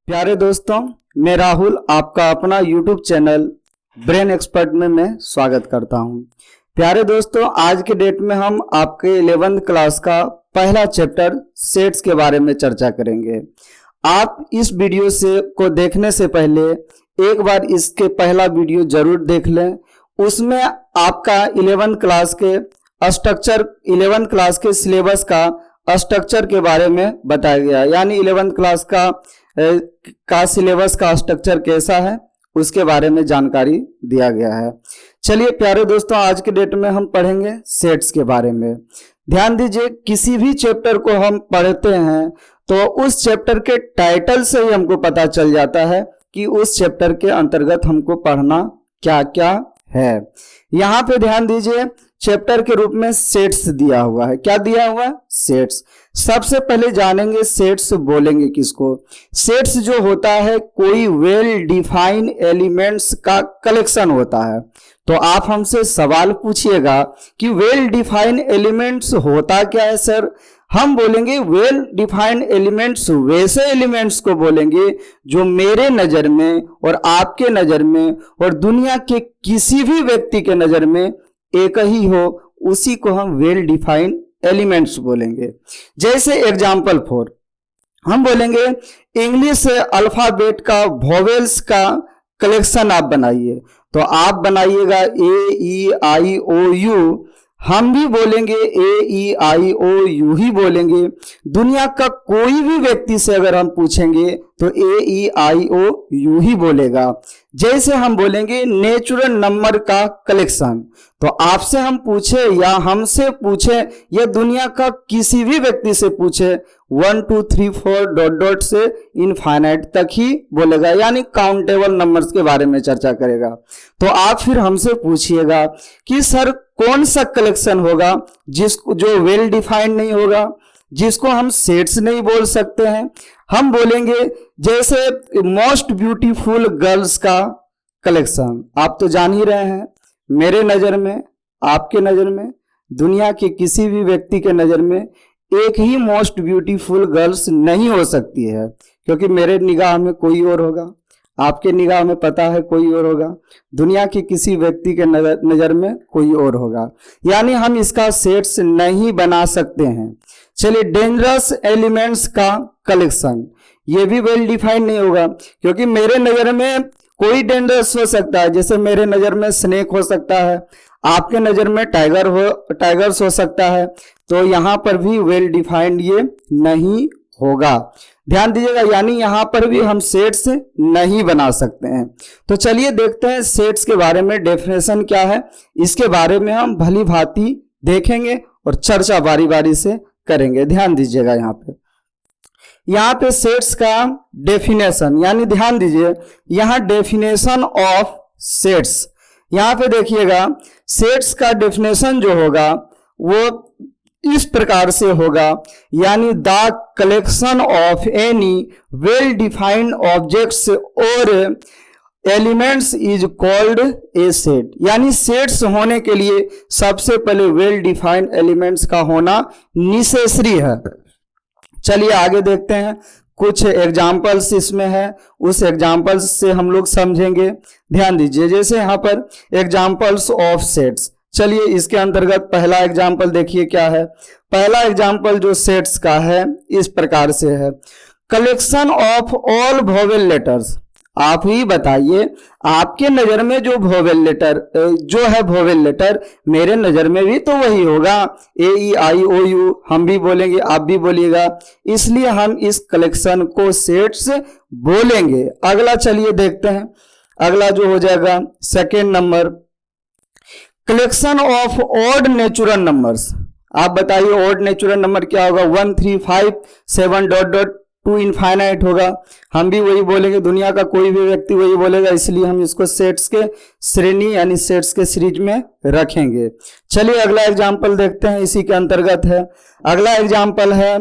प्यारे दोस्तों, मैं राहुल आपका अपना YouTube चैनल ब्रेन एक्सपर्ट में मैं स्वागत करता हूं। प्यारे दोस्तों, आज के डेट में हम आपके 11th क्लास का पहला चैप्टर सेट्स के बारे में चर्चा करेंगे। आप इस वीडियो को देखने से पहले एक बार इसके पहला वीडियो जरूर देख लें। उसमें आपका 11th क्लास के सिलेबस का स्ट्रक्चर के बारे में बताया गया है, यानी 11th क्लास का सिलेबस का स्ट्रक्चर कैसा है उसके बारे में जानकारी दिया गया है। चलिए प्यारे दोस्तों, आज के डेट में हम पढ़ेंगे सेट्स के बारे में। ध्यान दीजिए, किसी भी चैप्टर को हम पढ़ते हैं तो उस चैप्टर के टाइटल से ही हमको पता चल जाता है कि उस चैप्टर के अंतर्गत हमको पढ़ना क्या क्या है। यहाँ पे ध्यान दीजिए, चैप्टर के रूप में सेट्स दिया हुआ है। क्या दिया हुआ है? सेट्स। सबसे पहले जानेंगे सेट्स बोलेंगे किसको। सेट्स जो होता है कोई वेल डिफाइंड एलिमेंट्स का कलेक्शन होता है। तो आप हमसे सवाल पूछिएगा कि वेल डिफाइंड एलिमेंट्स होता क्या है सर? हम बोलेंगे वेल डिफाइंड एलिमेंट्स वैसे एलिमेंट्स को बोलेंगे जो मेरे नजर में और आपके नजर में और दुनिया के किसी भी व्यक्ति के नजर में एक ही हो, उसी को हम वेल डिफाइंड एलिमेंट्स बोलेंगे। जैसे एग्जाम्पल 4 हम बोलेंगे इंग्लिश अल्फाबेट का वोवेल्स का कलेक्शन आप बनाइए। तो आप बनाइएगा AEIOU, हम भी बोलेंगे AEIOU ही बोलेंगे। दुनिया का कोई भी व्यक्ति से अगर हम पूछेंगे तो AEIOU ही बोलेगा। जैसे हम बोलेंगे नेचुरल नंबर का कलेक्शन, तो आपसे हम पूछे या हमसे पूछे या दुनिया का किसी भी व्यक्ति से पूछे 1 2 3 4 डॉट डॉट से इनफाइनाइट तक ही बोलेगा, यानी काउंटेबल नंबर्स के बारे में चर्चा करेगा। तो आप फिर हमसे पूछिएगा कि सर कौन सा कलेक्शन होगा जो वेल डिफाइंड नहीं होगा, जिसको हम सेट्स नहीं बोल सकते हैं। हम बोलेंगे जैसे मोस्ट ब्यूटीफुल गर्ल्स का कलेक्शन। आप तो जान ही रहे हैं, मेरे नजर में, आपके नजर में, दुनिया के किसी भी व्यक्ति के नजर में एक ही मोस्ट ब्यूटीफुल गर्ल्स नहीं हो सकती है, क्योंकि मेरे निगाह में कोई और होगा, आपके निगाह में पता है कोई और होगा, दुनिया के किसी व्यक्ति के नजर में कोई और होगा, यानी हम इसका सेट्स नहीं बना सकते हैं। चलिए डेंजरस एलिमेंट्स का कलेक्शन, ये भी वेल डिफाइंड नहीं होगा, क्योंकि मेरे नजर में कोई डेंजरस हो सकता है। जैसे मेरे नजर में स्नेक हो सकता है, आपके नजर में टाइगर्स हो सकता है, तो यहां पर भी वेल डिफाइंड ये नहीं होगा। ध्यान दीजिएगा, यानी यहां पर भी हम सेट्स नहीं बना सकते हैं। तो चलिए देखते हैं सेट्स के बारे में डेफिनेशन क्या है। इसके बारे में हम भली भांति देखेंगे और चर्चा बारी बारी से करेंगे। ध्यान दीजिएगा, यहाँ पे सेट्स का डेफिनेशन, यानी ध्यान दीजिए यहाँ डेफिनेशन ऑफ सेट्स, यहाँ पे देखिएगा सेट्स का डेफिनेशन जो होगा वो इस प्रकार से होगा, यानी the collection of any well defined objects और elements is called a set. यानी सेट्स होने के लिए सबसे पहले वेल डिफाइंड एलिमेंट्स का होना नेसेसरी है। चलिए आगे देखते हैं, कुछ एग्जाम्पल्स इसमें है, उस एग्जाम्पल्स से हम लोग समझेंगे। ध्यान दीजिए, जैसे यहाँ पर एग्जाम्पल्स ऑफ सेट्स, चलिए इसके अंतर्गत पहला एग्जाम्पल देखिए क्या है। पहला एग्जाम्पल जो सेट्स का है इस प्रकार से है, collection of all vowel letters. आप ही बताइए, आपके नजर में जो वोवेल लेटर मेरे नजर में भी तो वही होगा, AEIOU हम भी बोलेंगे, आप भी बोलिएगा, इसलिए हम इस कलेक्शन को सेट्स बोलेंगे। अगला चलिए देखते हैं, अगला जो हो जाएगा second number, collection of odd natural numbers. आप बताइए ऑड नेचुरल नंबर क्या होगा? 1 3 5 7 डॉट डॉट टू इनफाइनाइट होगा, हम भी वही बोलेंगे, दुनिया का कोई भी व्यक्ति वही बोलेगा, इसलिए हम इसको सेट्स के श्रेणी यानी सेट्स के सीरीज में रखेंगे। चलिए अगला एग्जाम्पल देखते हैं, इसी के अंतर्गत है। अगला एग्जाम्पल है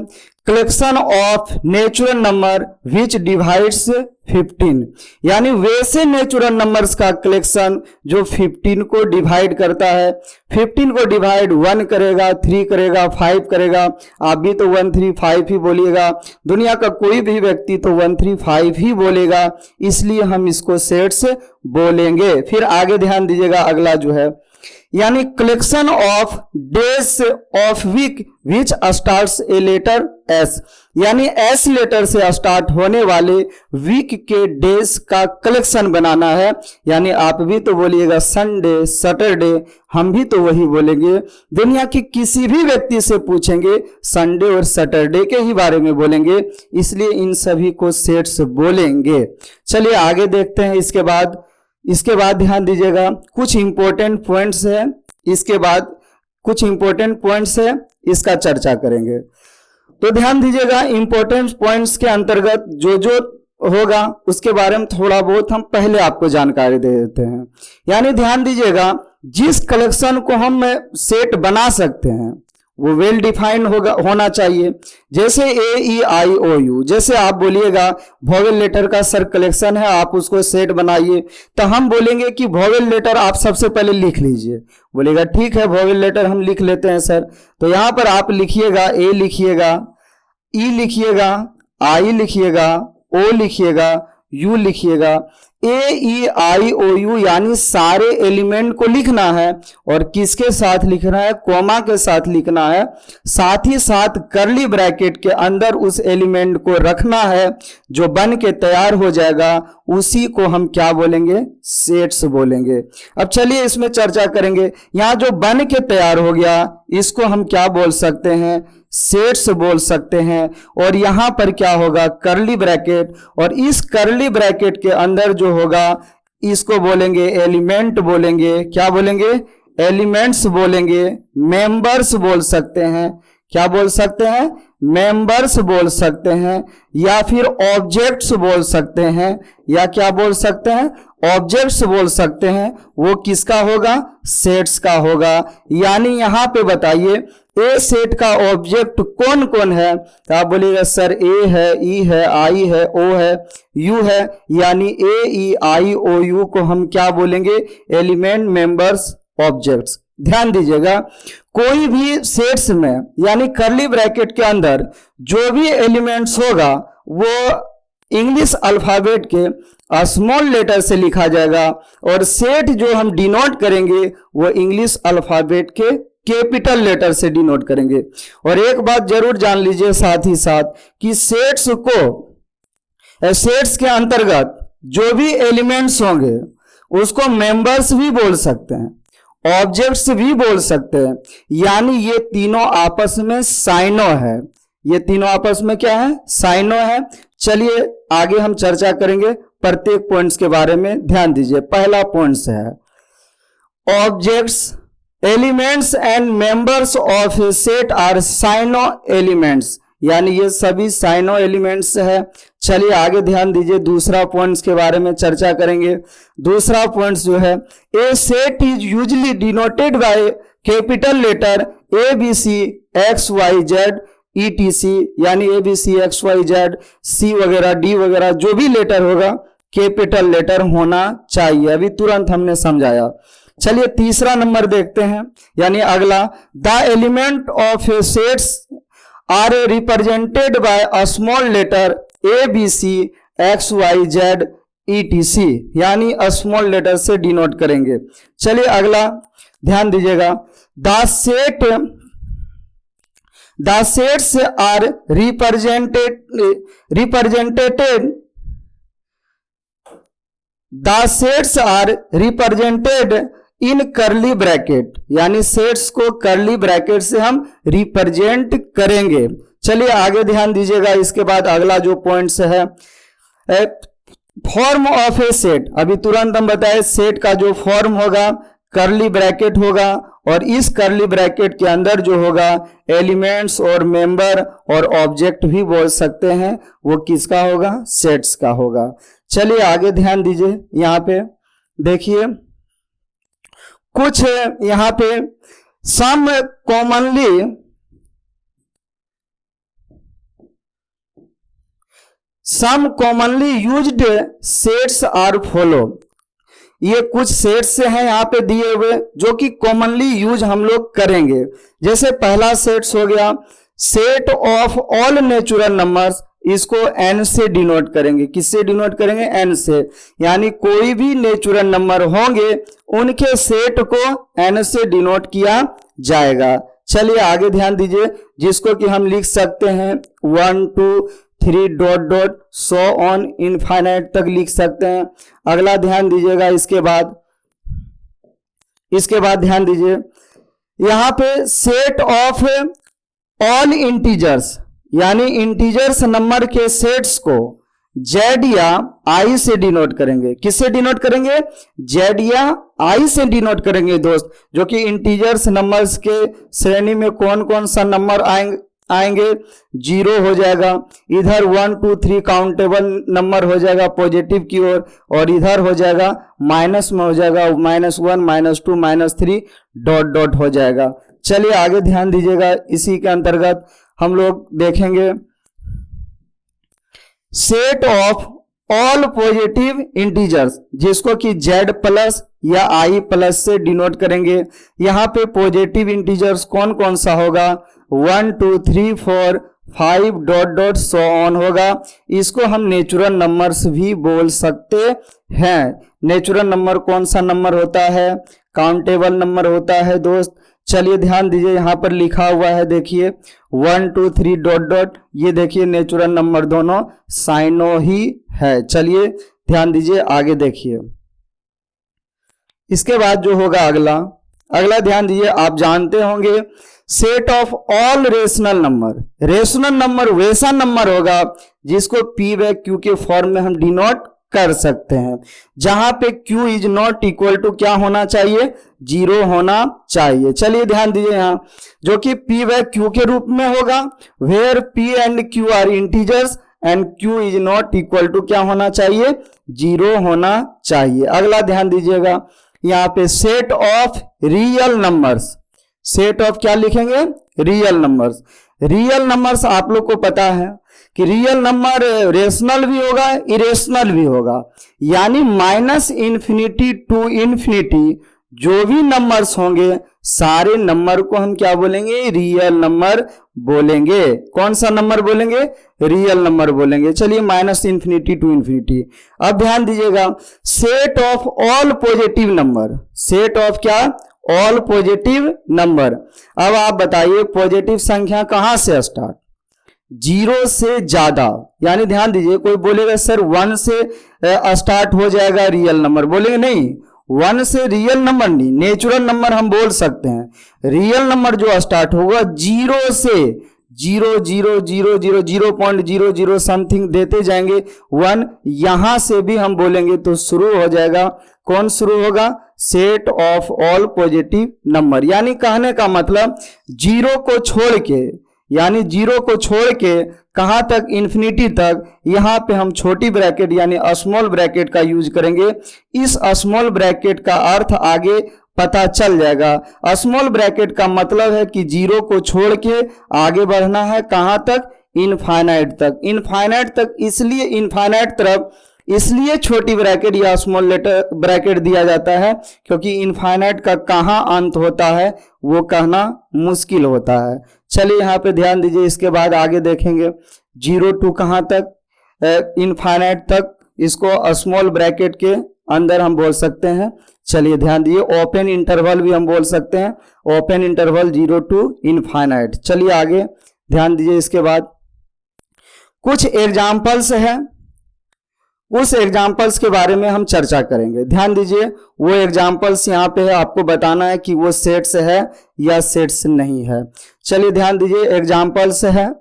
collection of natural number which divides 15, यानी वैसे नेचुरल नंबर्स का कलेक्शन जो 15 को डिवाइड करता है। 15 को डिवाइड 1 करेगा, 3 करेगा, 5 करेगा। आप भी तो 135 ही बोलिएगा, दुनिया का कोई भी व्यक्ति तो 135 ही बोलेगा, इसलिए हम इसको सेट्स बोलेंगे। फिर आगे ध्यान दीजिएगा, अगला जो है यानी collection of days of week which starts a letter S, यानी एस लेटर से स्टार्ट होने वाले वीक के डेज का कलेक्शन बनाना है। यानी आप भी तो बोलिएगा संडे, सैटरडे, हम भी तो वही बोलेंगे। दुनिया के किसी भी व्यक्ति से पूछेंगे संडे और सैटरडे के ही बारे में बोलेंगे, इसलिए इन सभी को सेट्स बोलेंगे। चलिए आगे देखते हैं। इसके बाद ध्यान दीजिएगा, कुछ इंपॉर्टेंट पॉइंट्स है, इसके बाद कुछ इंपॉर्टेंट पॉइंट्स है, इसका चर्चा करेंगे। तो ध्यान दीजिएगा, इंपॉर्टेंट पॉइंट्स के अंतर्गत जो जो होगा उसके बारे में थोड़ा बहुत हम पहले आपको जानकारी दे देते हैं। यानी ध्यान दीजिएगा, जिस कलेक्शन को हम सेट बना सकते हैं वो वेल डिफाइंड होना चाहिए। जैसे ए ई आई ओ यू, जैसे आप बोलिएगा वोवेल लेटर का सर कलेक्शन है, आप उसको सेट बनाइए, तो हम बोलेंगे कि वोवेल लेटर आप सबसे पहले लिख लीजिए। बोलेगा ठीक है वोवेल लेटर हम लिख लेते हैं सर। तो यहां पर आप लिखिएगा, ए लिखिएगा, ई लिखिएगा, आई लिखिएगा, ओ लिखिएगा, यू लिखिएगा। ए ई आई ओ यू यानी सारे एलिमेंट को लिखना है, और किसके साथ लिखना है? कॉमा के साथ लिखना है। साथ ही साथ कर्ली ब्रैकेट के अंदर उस एलिमेंट को रखना है, जो बन के तैयार हो जाएगा उसी को हम क्या बोलेंगे? सेट्स बोलेंगे। अब चलिए इसमें चर्चा करेंगे। यहां जो बन के तैयार हो गया इसको हम क्या बोल सकते हैं? सेट्स बोल सकते हैं। और यहां पर क्या होगा? कर्ली ब्रैकेट, और इस कर्ली ब्रैकेट के अंदर जो होगा इसको बोलेंगे एलिमेंट बोलेंगे। क्या बोलेंगे? एलिमेंट्स बोलेंगे। मेंबर्स बोल सकते हैं। क्या बोल सकते हैं? मेंबर्स बोल सकते हैं, या फिर ऑब्जेक्ट्स बोल सकते हैं, या क्या बोल सकते हैं? ऑब्जेक्ट्स बोल सकते हैं। वो किसका होगा? सेट्स का होगा। यानी यहां पे बताइए ए सेट का ऑब्जेक्ट कौन कौन है? तो आप बोलिएगा सर ए है, ई है, आई है, ओ है, यू है। यानी ए ई आई ओ यू को हम क्या बोलेंगे? Element, members, objects. ध्यान दीजिएगा, कोई भी सेट्स में यानी कर्ली ब्रैकेट के अंदर जो भी एलिमेंट्स होगा वो इंग्लिश अल्फाबेट के स्मॉल लेटर से लिखा जाएगा, और सेट जो हम डिनोट करेंगे वो इंग्लिश अल्फाबेट के कैपिटल लेटर से डिनोट करेंगे। और एक बात जरूर जान लीजिए साथ ही साथ कि सेट्स के अंतर्गत जो भी एलिमेंट्स होंगे उसको मेंबर्स भी बोल सकते हैं, ऑब्जेक्ट्स भी बोल सकते हैं। यानी ये तीनों आपस में साइनो है। ये तीनों आपस में क्या है? साइनो है। चलिए आगे हम चर्चा करेंगे प्रत्येक पॉइंट्स के बारे में। ध्यान दीजिए, पहला पॉइंट्स है objects, elements and members of a set are synonyms elements, यानी ये सभी साइनो एलिमेंट्स है। चलिए आगे ध्यान दीजिए, दूसरा पॉइंट्स के बारे में चर्चा करेंगे। दूसरा पॉइंट्स जो है, a set is usually denoted by capital letter A B C x Y Z E T C, यानी A B C x Y Z C वगैरह डी वगैरह जो भी लेटर होगा कैपिटल लेटर होना चाहिए। अभी तुरंत हमने समझाया। चलिए तीसरा नंबर देखते हैं, यानी अगला, the element of a sets are represented by a small letter A B C x Y Z E T C, यानी स्मॉल लेटर से डिनोट करेंगे। चलिए अगला ध्यान दीजिएगा, the sets are represented in curly bracket, यानी सेट्स को curly bracket से हम रिप्रेजेंट करेंगे। चलिए आगे ध्यान दीजिएगा। इसके बाद अगला जो पॉइंट्स है, फॉर्म ऑफ ए सेट। अभी तुरंत हम बताए सेट का जो फॉर्म होगा कर्ली ब्रैकेट होगा, और इस कर्ली ब्रैकेट के अंदर जो होगा एलिमेंट्स और मेंबर और ऑब्जेक्ट भी बोल सकते हैं, वो किसका होगा? सेट्स का होगा। चलिए आगे ध्यान दीजिए, यहां पे देखिए कुछ यहां पे some some commonly used sets are follow. ये कुछ सेट्स हैं यहाँ पे दिए हुए जो कि कॉमनली यूज हम लोग करेंगे। जैसे पहला सेट्स हो गया set of all natural numbers, इसको n से डिनोट करेंगे। किससे डिनोट करेंगे? n से। यानी कोई भी नेचुरल नंबर होंगे उनके सेट को n से डिनोट किया जाएगा। चलिए आगे ध्यान दीजिए, जिसको कि हम लिख सकते हैं 1 2 3 dot dot so on infinite तक लिख सकते हैं। अगला ध्यान दीजिएगा, इसके बाद ध्यान दीजिए यहां पे सेट ऑफ ऑल इंटीजर्स, यानी इंटीजर्स नंबर के सेट्स को जेड या आई से डिनोट करेंगे। किससे डिनोट करेंगे? जेड या आई से डिनोट करेंगे दोस्त। जो कि इंटीजर्स नंबर्स के श्रेणी में कौन कौन सा नंबर आएंगे? 0 हो जाएगा, इधर 1 2 3 काउंटेबल नंबर हो जाएगा पॉजिटिव की ओर, और इधर हो जाएगा माइनस में हो जाएगा -1 -2 -3 डॉट डॉट हो जाएगा। चलिए आगे ध्यान दीजिएगा, इसी के अंतर्गत हम लोग देखेंगे set of all positive integers, जिसको कि z प्लस या i प्लस से डिनोट करेंगे। यहाँ पे पॉजिटिव इंटीजर्स कौन कौन सा होगा? 1 2 3 4 5 डॉट डॉट सो ऑन होगा। इसको हम नेचुरल नंबर्स भी बोल सकते हैं। नेचुरल नंबर कौन सा नंबर होता है? काउंटेबल नंबर होता है दोस्त। चलिए ध्यान दीजिए, यहाँ पर लिखा हुआ है, देखिए 1 2 3 डॉट डॉट, ये देखिए नेचुरल नंबर दोनों साइनो ही है। चलिए ध्यान दीजिए, आगे देखिए। इसके बाद जो होगा अगला ध्यान दीजिए, आप जानते होंगे set of all rational number. Rational number वैसा नंबर होगा जिसको p व q के फॉर्म में हम डिनोट कर सकते हैं, जहां पे q is not equal to क्या होना चाहिए? 0 होना चाहिए। चलिए ध्यान दीजिए यहाँ, जो कि p व q के रूप में होगा, where p and q are integers and q is not equal to क्या होना चाहिए? 0 होना चाहिए। अगला ध्यान दीजिएगा, यहाँ पे set of real numbers. Set of क्या लिखेंगे? Real numbers. रियल नंबर्स आप लोग को पता है कि रियल नंबर रेशनल भी होगा, इरेशनल भी होगा। यानी -∞ टू इन्फिनिटी जो भी नंबर्स होंगे सारे नंबर को हम क्या बोलेंगे? रियल नंबर बोलेंगे। कौन सा नंबर बोलेंगे? रियल नंबर बोलेंगे। चलिए -∞ टू इन्फिनिटी। अब ध्यान दीजिएगा, set of all positive number. Set of क्या? All positive number. अब आप बताइए पॉजिटिव संख्या कहां से स्टार्ट? 0 से ज्यादा। यानी ध्यान दीजिए, कोई बोलेगा सर 1 से स्टार्ट हो जाएगा रियल नंबर, बोलेंगे नहीं, 1 से रियल नंबर नहीं, नेचुरल नंबर हम बोल सकते हैं। रियल नंबर जो स्टार्ट होगा 0 से 0.00 समथिंग देते जाएंगे 1, यहां से भी हम बोलेंगे तो शुरू हो जाएगा। कौन शुरू होगा? Set of all positive number. यानी कहने का मतलब 0 को छोड़ के, यानी 0 को छोड़ के कहां तक? इन्फिनिटी तक। यहां पे हम छोटी ब्रैकेट यानी स्मॉल ब्रैकेट का यूज करेंगे। इस स्मॉल ब्रैकेट का अर्थ आगे पता चल जाएगा। स्मॉल ब्रैकेट का मतलब है कि 0 को छोड़ के आगे बढ़ना है कहां तक? इनफाइनाइट तक। इनफाइनाइट तक इसलिए इनफाइनाइट तरफ इसलिए छोटी ब्रैकेट या स्मॉल लेटर ब्रैकेट दिया जाता है क्योंकि इनफाइनाइट का कहां अंत होता है वो कहना मुश्किल होता है। चलिए यहाँ पे ध्यान दीजिए, इसके बाद आगे देखेंगे 0 टू कहां तक? इनफाइनाइट तक। इसको स्मॉल ब्रैकेट के अंदर हम बोल सकते हैं। चलिए ध्यान दीजिए, ओपन इंटरवल भी हम बोल सकते हैं, ओपन इंटरवल 0 टू इनफाइनाइट। चलिए आगे ध्यान दीजिए, इसके बाद कुछ एग्जाम्पल्स हैं, उस एग्जाम्पल्स के बारे में हम चर्चा करेंगे। ध्यान दीजिए, वो एग्जाम्पल्स यहाँ पे है, आपको बताना है कि वो सेट्स है या सेट्स नहीं है। चलिए ध्यान दीजिए, एग्जाम्पल्स है।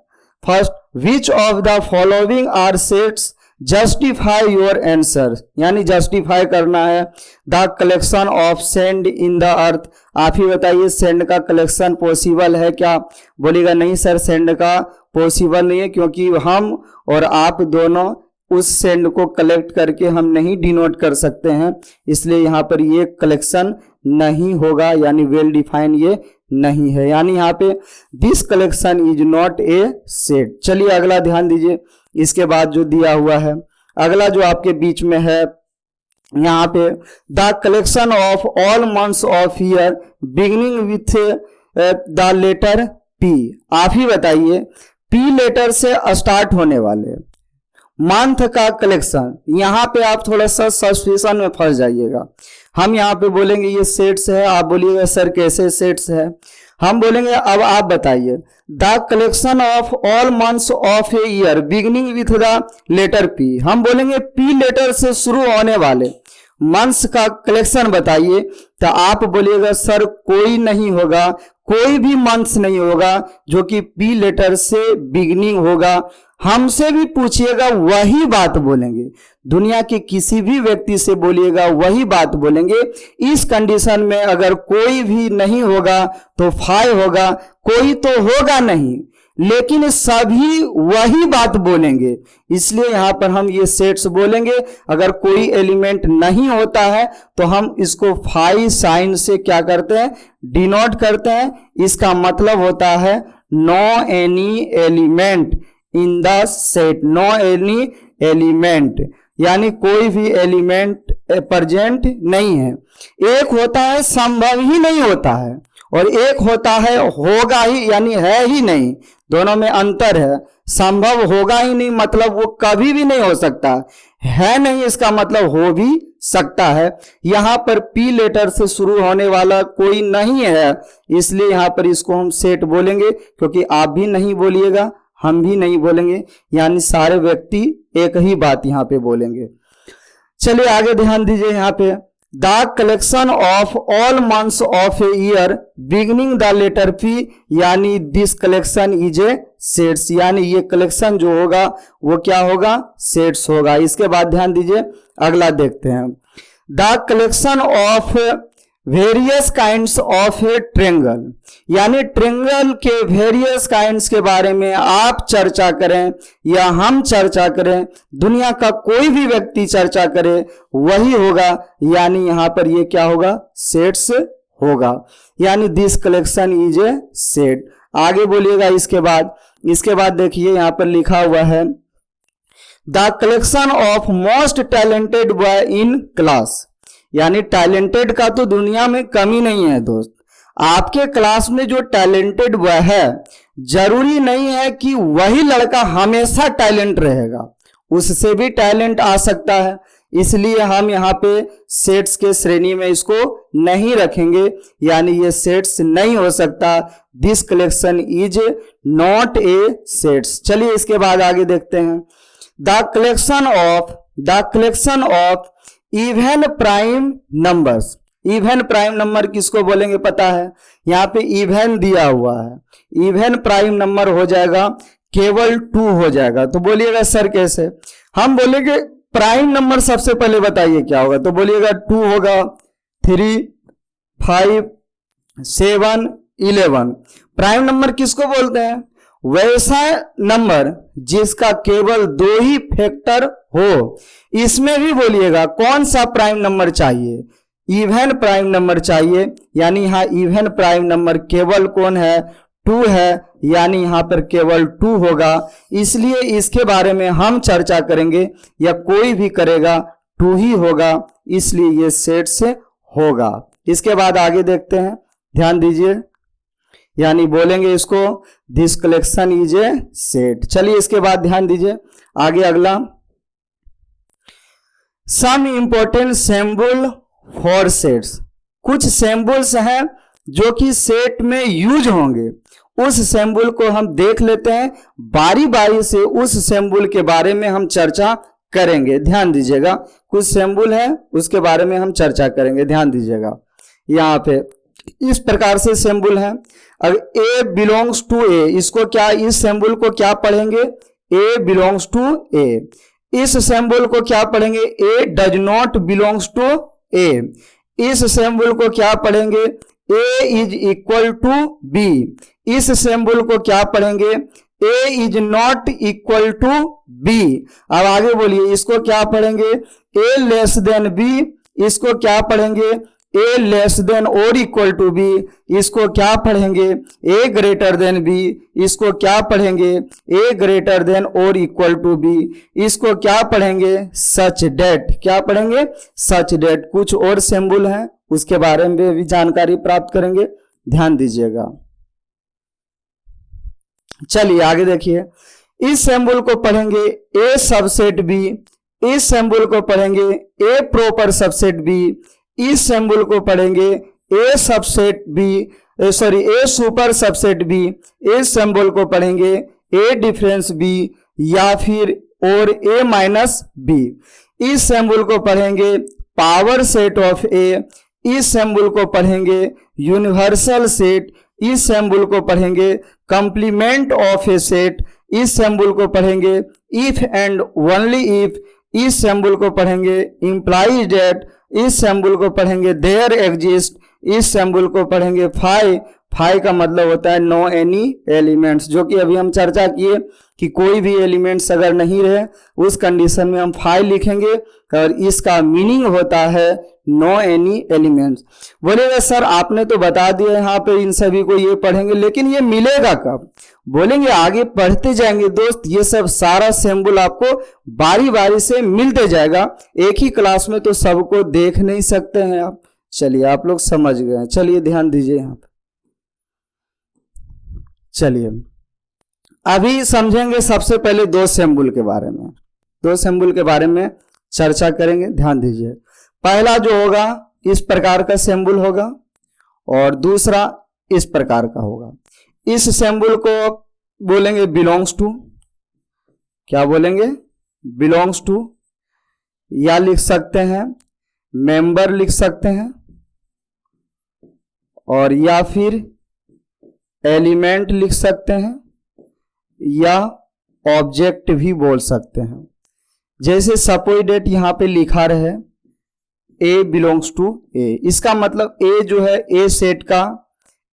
First, which of the following are sets? Justify your answer, यानी जस्टिफाई करना है। The collection of sand in the earth. आप ही बताइए सैंड का कलेक्शन पॉसिबल है क्या? बोलेगा नहीं सर, सैंड का पॉसिबल नहीं है क्योंकि हम और आप दोनों उस सैंड को कलेक्ट करके हम नहीं डिनोट कर सकते हैं, इसलिए यहाँ पर ये कलेक्शन नहीं होगा, यानी वेल डिफाइन ये नहीं है। यानी यहाँ पे this collection is not a set. चलिए अगला ध्यान दीजिए, इसके बाद जो दिया हुआ है अगला जो आपके बीच में है यहाँ पे, the collection of all months of year beginning with the letter P. आप ही बताइए, पी लेटर से स्टार्ट होने वाले मंथ का कलेक्शन। यहाँ पे आप थोड़ा सा सस्पेंशन में फंस जाइएगा। हम यहाँ पे बोलेंगे ये सेट्स है, आप बोलिएगा सर कैसे सेट्स है। हम बोलेंगे अब आप बताइए, the collection of all months of a year beginning with the letter P. हम बोलेंगे पी लेटर से शुरू होने वाले मंथ्स का कलेक्शन बताइए। तो आप बोलिएगा सर कोई नहीं होगा, कोई भी मंथ्स नहीं होगा जो कि पी लेटर से बिगिनिंग होगा। हमसे भी पूछिएगा वही बात बोलेंगे, दुनिया के किसी भी व्यक्ति से बोलिएगा वही बात बोलेंगे। इस कंडीशन में अगर कोई भी नहीं होगा तो 5 होगा, कोई तो होगा नहीं, लेकिन सभी वही बात बोलेंगे। इसलिए यहां पर हम ये सेट्स बोलेंगे। अगर कोई एलिमेंट नहीं होता है तो हम इसको 5 साइन से क्या करते हैं, डिनोट करते हैं। इसका मतलब होता है no any element in the set, no any element, यानी कोई भी एलिमेंट प्रेजेंट नहीं है। एक होता है संभव ही नहीं होता है, और एक होता है होगा ही यानी है ही नहीं। दोनों में अंतर है। संभव होगा ही नहीं मतलब वो कभी भी नहीं हो सकता, है नहीं इसका मतलब हो भी सकता है। यहां पर पी लेटर से शुरू होने वाला कोई नहीं है, इसलिए यहां पर इसको हम सेट बोलेंगे। क्योंकि आप भी नहीं बोलिएगा, हम भी नहीं बोलेंगे, यानी सारे व्यक्ति एक ही बात यहां पे बोलेंगे। चलिए आगे ध्यान दीजिए यहाँ पे, the collection of all months of a year beginning the letter P, यानी this collection is a sets, यानी ये कलेक्शन जो होगा वो क्या होगा, सेट्स होगा। इसके बाद ध्यान दीजिए अगला देखते हैं, the collection of various kinds of a triangle, यानी ट्रेंगल के वेरियस काइंड्स के बारे में आप चर्चा करें या हम चर्चा करें, दुनिया का कोई भी व्यक्ति चर्चा करे वही होगा, यानी यहां पर ये क्या होगा, सेट्स होगा, यानी this collection is a set. आगे बोलिएगा इसके बाद देखिए यहां पर लिखा हुआ है, the collection of most talented boy in class, यानी टैलेंटेड का तो दुनिया में कमी नहीं है दोस्त। आपके क्लास में जो टैलेंटेड बॉय है, जरूरी नहीं है कि वही लड़का हमेशा टैलेंट रहेगा, उससे भी टैलेंट आ सकता है। इसलिए हम यहाँ पे सेट्स के श्रेणी में इसको नहीं रखेंगे, यानी ये सेट्स नहीं हो सकता। This collection is not a sets. चलिए इसके बाद आगे देखते हैं, the collection of even prime numbers. Even prime number किसको बोलेंगे पता है, यहाँ पे इवन दिया हुआ है, इवन प्राइम नंबर हो जाएगा केवल 2 हो जाएगा। तो बोलिएगा सर कैसे, हम बोलेंगे प्राइम नंबर सबसे पहले बताइए क्या होगा, तो बोलिएगा 2 होगा, 3, 5, 7, 11। प्राइम नंबर किसको बोलते हैं, वैसा नंबर जिसका केवल 2 ही फैक्टर हो। इसमें भी बोलिएगा कौन सा प्राइम नंबर चाहिए, इवन प्राइम नंबर चाहिए, यानी यहाँ इवन प्राइम नंबर केवल कौन है, 2 है, यानी यहाँ पर केवल 2 होगा। इसलिए इसके बारे में हम चर्चा करेंगे या कोई भी करेगा 2 ही होगा, इसलिए ये सेट से होगा। इसके बाद आगे देखते हैं, ध्यान दीजिए, यानी बोलेंगे इसको this collection is a set. चलिए इसके बाद ध्यान दीजिए आगे अगला, some important symbol for sets. कुछ सिंबल्स हैं जो कि सेट में यूज होंगे, उस सिंबल को हम देख लेते हैं, बारी बारी से उस सिंबल के बारे में हम चर्चा करेंगे। ध्यान दीजिएगा, कुछ सिंबल है उसके बारे में हम चर्चा करेंगे, ध्यान दीजिएगा। यहाँ पे इस प्रकार से सिंबल है, अगर ए बिलोंग्स टू ए, इसको क्या, इस सिंबल को क्या पढ़ेंगे, ए बिलोंग्स टू ए। इस सिंबल को क्या पढ़ेंगे, a does not belongs to A. इस सिंबल को क्या पढ़ेंगे, A is equal to B. इस सिंबल को क्या पढ़ेंगे, A is not equal to B. अब आगे बोलिए इसको क्या पढ़ेंगे, ए लेस देन बी। इसको क्या पढ़ेंगे, ए लेस देन और इक्वल टू बी, इसको क्या पढ़ेंगे ए ग्रेटर देन बी, इसको क्या पढ़ेंगे ए ग्रेटर देन और इक्वल टू बी, इसको क्या पढ़ेंगे सच डेट, क्या पढ़ेंगे सच डेट। कुछ और सिंबल हैं उसके बारे में भी जानकारी प्राप्त करेंगे, ध्यान दीजिएगा। चलिए आगे देखिए, इस सिंबल को पढ़ेंगे ए सबसेट बी, इस सिंबल को पढ़ेंगे ए प्रॉपर सबसेट बी, इस सिंबल को पढ़ेंगे ए सबसेट बी सॉरी ए सुपर सबसेट बी, इस सिंबल को पढ़ेंगे ए डिफरेंस बी या फिर और ए माइनस बी, इस सिंबल को पढ़ेंगे पावर सेट ऑफ ए, इस सिंबल को पढ़ेंगे यूनिवर्सल सेट, इस सिंबल को पढ़ेंगे कंप्लीमेंट ऑफ ए सेट, इस सिंबल को पढ़ेंगे इफ एंड ओनली इफ, इस सिंबल को पढ़ेंगे इंप्लाइज दैट, इस सिंबल को पढ़ेंगे देयर एग्जिस्ट, इस सिंबल को पढ़ेंगे फाई, फाई का मतलब होता है नो एनी एलिमेंट्स, जो कि अभी हम चर्चा किए कि कोई भी एलिमेंट्स अगर नहीं रहे उस कंडीशन में हम फाई लिखेंगे और इसका मीनिंग होता है नो एनी एलिमेंट्स। बोलेगा सर आपने तो बता दिया यहाँ पे इन सभी को ये पढ़ेंगे, लेकिन ये मिलेगा कब? बोलेंगे आगे पढ़ते जाएंगे दोस्त, ये सब सारा सिंबल आपको बारी बारी से मिलते जाएगा, एक ही क्लास में तो सबको देख नहीं सकते हैं आप। चलिए आप लोग समझ गए, चलिए ध्यान दीजिए यहाँ पे। चलिए अभी समझेंगे सबसे पहले दो सिंबल के बारे में, दो सिंबल के बारे में चर्चा करेंगे, ध्यान दीजिए। पहला जो होगा इस प्रकार का सिंबल होगा और दूसरा इस प्रकार का होगा। इस सिंबल को बोलेंगे बिलोंग्स टू, क्या बोलेंगे बिलोंग्स टू, या लिख सकते हैं मेंबर लिख सकते हैं, और या फिर एलिमेंट लिख सकते हैं, या ऑब्जेक्ट भी बोल सकते हैं। जैसे सपोज डेट यहां पे लिखा रहे ए बिलोंग्स टू ए, इसका मतलब ए जो है ए सेट का,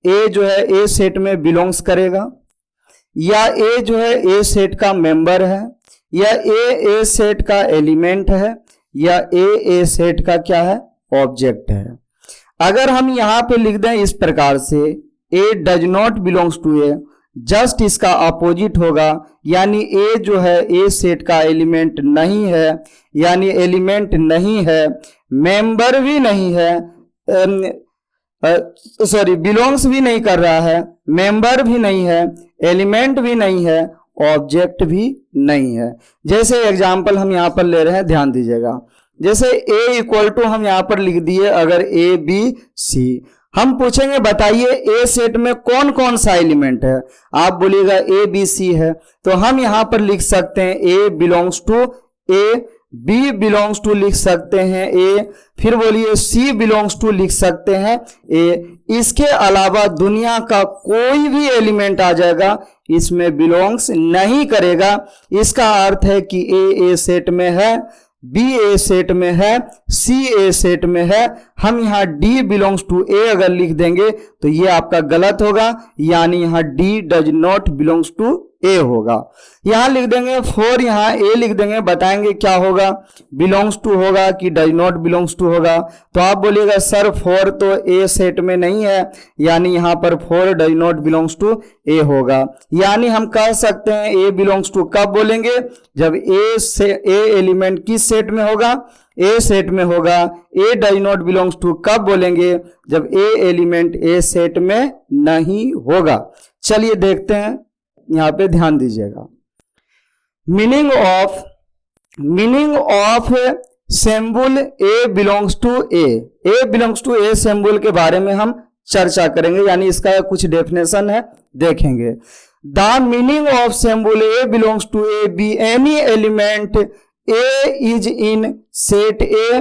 ए जो है ए सेट में बिलोंग्स करेगा, या ए जो है ए सेट का मेंबर है, या ए सेट का एलिमेंट है, या ए सेट का क्या है ऑब्जेक्ट है। अगर हम यहां पे लिख दें इस प्रकार से a does not belongs to A, just इसका अपोजिट होगा, यानी ए जो है ए सेट का एलिमेंट नहीं है, यानी एलिमेंट नहीं है, मेंबर भी नहीं है, सॉरी बिलोंग्स भी नहीं कर रहा है, मेंबर भी नहीं है, एलिमेंट भी नहीं है, ऑब्जेक्ट भी नहीं है। जैसे एग्जांपल हम यहां पर ले रहे हैं, ध्यान दीजिएगा। जैसे ए इक्वल टू हम यहां पर लिख दिए अगर ए बी सी, हम पूछेंगे बताइए ए सेट में कौन कौन सा एलिमेंट है, आप बोलिएगा ए बी सी है, तो हम यहां पर लिख सकते हैं a belongs to A, b belongs to लिख सकते हैं ए, फिर बोलिए सी बिलोंग्स टू लिख सकते हैं ए। इसके अलावा दुनिया का कोई भी एलिमेंट आ जाएगा इसमें बिलोंग्स नहीं करेगा। इसका अर्थ है कि ए सेट में है, बी ए सेट में है, सी ए सेट में है। हम यहाँ डी बिलोंग्स टू ए अगर लिख देंगे तो ये आपका गलत होगा, यानी यहाँ d does not belongs to A होगा। यहां लिख देंगे फोर, यहाँ ए लिख देंगे, बताएंगे क्या होगा बिलोंग्स टू होगा कि डज नॉट बिलोंग्स टू होगा। तो आप बोलिएगा सर फोर तो ए सेट में नहीं है, यानी यहाँ पर four does not belongs to A होगा। यानी हम कह सकते हैं ए बिलोंग्स टू कब बोलेंगे, जब ए एलिमेंट किस सेट में होगा, ए सेट में होगा। ए डज नॉट बिलोंग्स टू कब बोलेंगे, जब ए एलिमेंट ए सेट में नहीं होगा। चलिए देखते हैं, यहां पे ध्यान दीजिएगा। Meaning of symbol a belongs to a belongs to a symbol के बारे में हम चर्चा करेंगे, यानी इसका कुछ डेफिनेशन है, देखेंगे। The meaning of symbol a belongs to A b any element a is in set a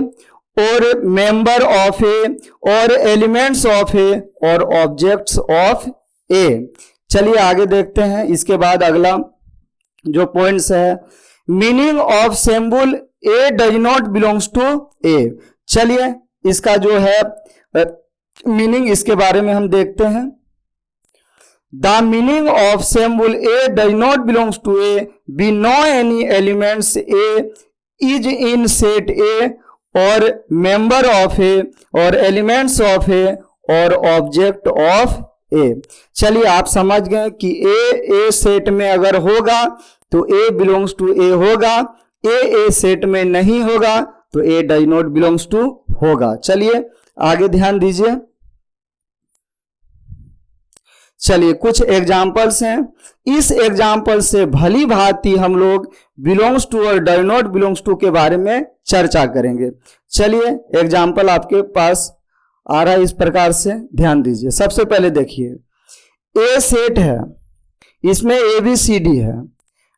or member of ए और एलिमेंट्स ऑफ ए और ऑब्जेक्ट्स ऑफ ए। चलिए आगे देखते हैं। इसके बाद अगला जो पॉइंट्स है, meaning of symbol a does not belongs to A. चलिए इसका जो है मीनिंग, इसके बारे में हम देखते हैं। The meaning of symbol a does not belongs to A b no any elements a is in set a or member of ए और एलिमेंट्स ऑफ ए और ऑब्जेक्ट ऑफ ए। चलिए आप समझ गए कि ए सेट में अगर होगा तो ए बिलोंग्स टू ए होगा, ए सेट में नहीं होगा तो ए डज नॉट बिलोंग्स टू होगा। चलिए आगे ध्यान दीजिए। चलिए कुछ एग्जाम्पल्स हैं, इस एग्जाम्पल से भली भांति हम लोग बिलोंग्स टू और डज नॉट बिलोंग्स टू के बारे में चर्चा करेंगे। चलिए एग्जाम्पल आपके पास आ रहा है इस प्रकार से, ध्यान दीजिए। सबसे पहले देखिए, ए सेट है, इसमें ABCD है।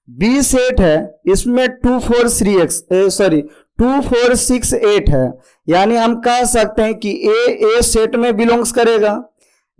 बी सेट है, इसमें 2 4 6 8 है। यानी हम कह सकते हैं कि ए सेट में बिलोंग्स करेगा,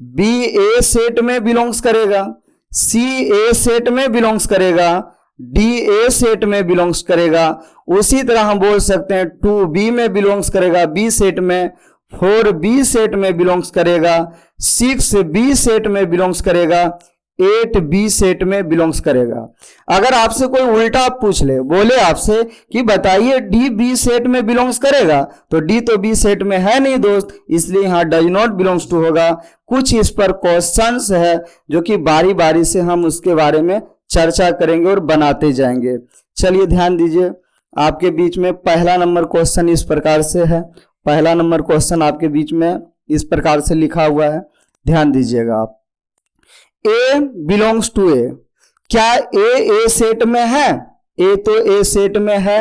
बी ए सेट में बिलोंग्स करेगा, सी ए सेट में बिलोंग्स करेगा, डी ए सेट में बिलोंग्स करेगा। उसी तरह हम बोल सकते हैं 2 बी में बिलोंग्स करेगा बी सेट में, 4 बी सेट में बिलोंग्स करेगा, 6 बी सेट में बिलोंग्स करेगा, 8 बी सेट में बिलोंग्स करेगा। अगर आपसे कोई उल्टा पूछ ले, बोले आपसे कि बताइए डी बी सेट में बिलोंग्स करेगा, तो डी तो बी सेट में है नहीं दोस्त, इसलिए यहां डज नॉट बिलोंग्स टू होगा। कुछ इस पर क्वेश्चंस है जो कि बारी बारी से हम उसके बारे में चर्चा करेंगे और बनाते जाएंगे। चलिए ध्यान दीजिए, आपके बीच में पहला नंबर क्वेश्चन इस प्रकार से है। पहला नंबर क्वेश्चन आपके बीच में इस प्रकार से लिखा हुआ है, ध्यान दीजिएगा आप। ए बिलोंग्स टू ए, क्या ए सेट में है? ए तो ए सेट में है,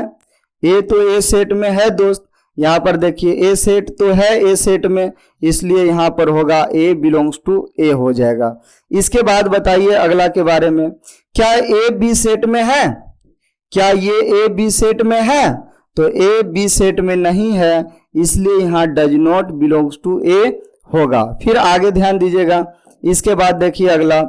ए तो ए सेट में है दोस्त। यहां पर देखिए ए सेट तो है ए सेट में, इसलिए यहां पर होगा ए बिलोंग्स टू ए हो जाएगा। इसके बाद बताइए अगला के बारे में, क्या ए बी सेट में है? क्या ये ए बी सेट में है? तो ए बी सेट में नहीं है, इसलिए यहां does not belongs to A होगा। फिर आगे ध्यान दीजिएगा, इसके बाद देखिए अगला,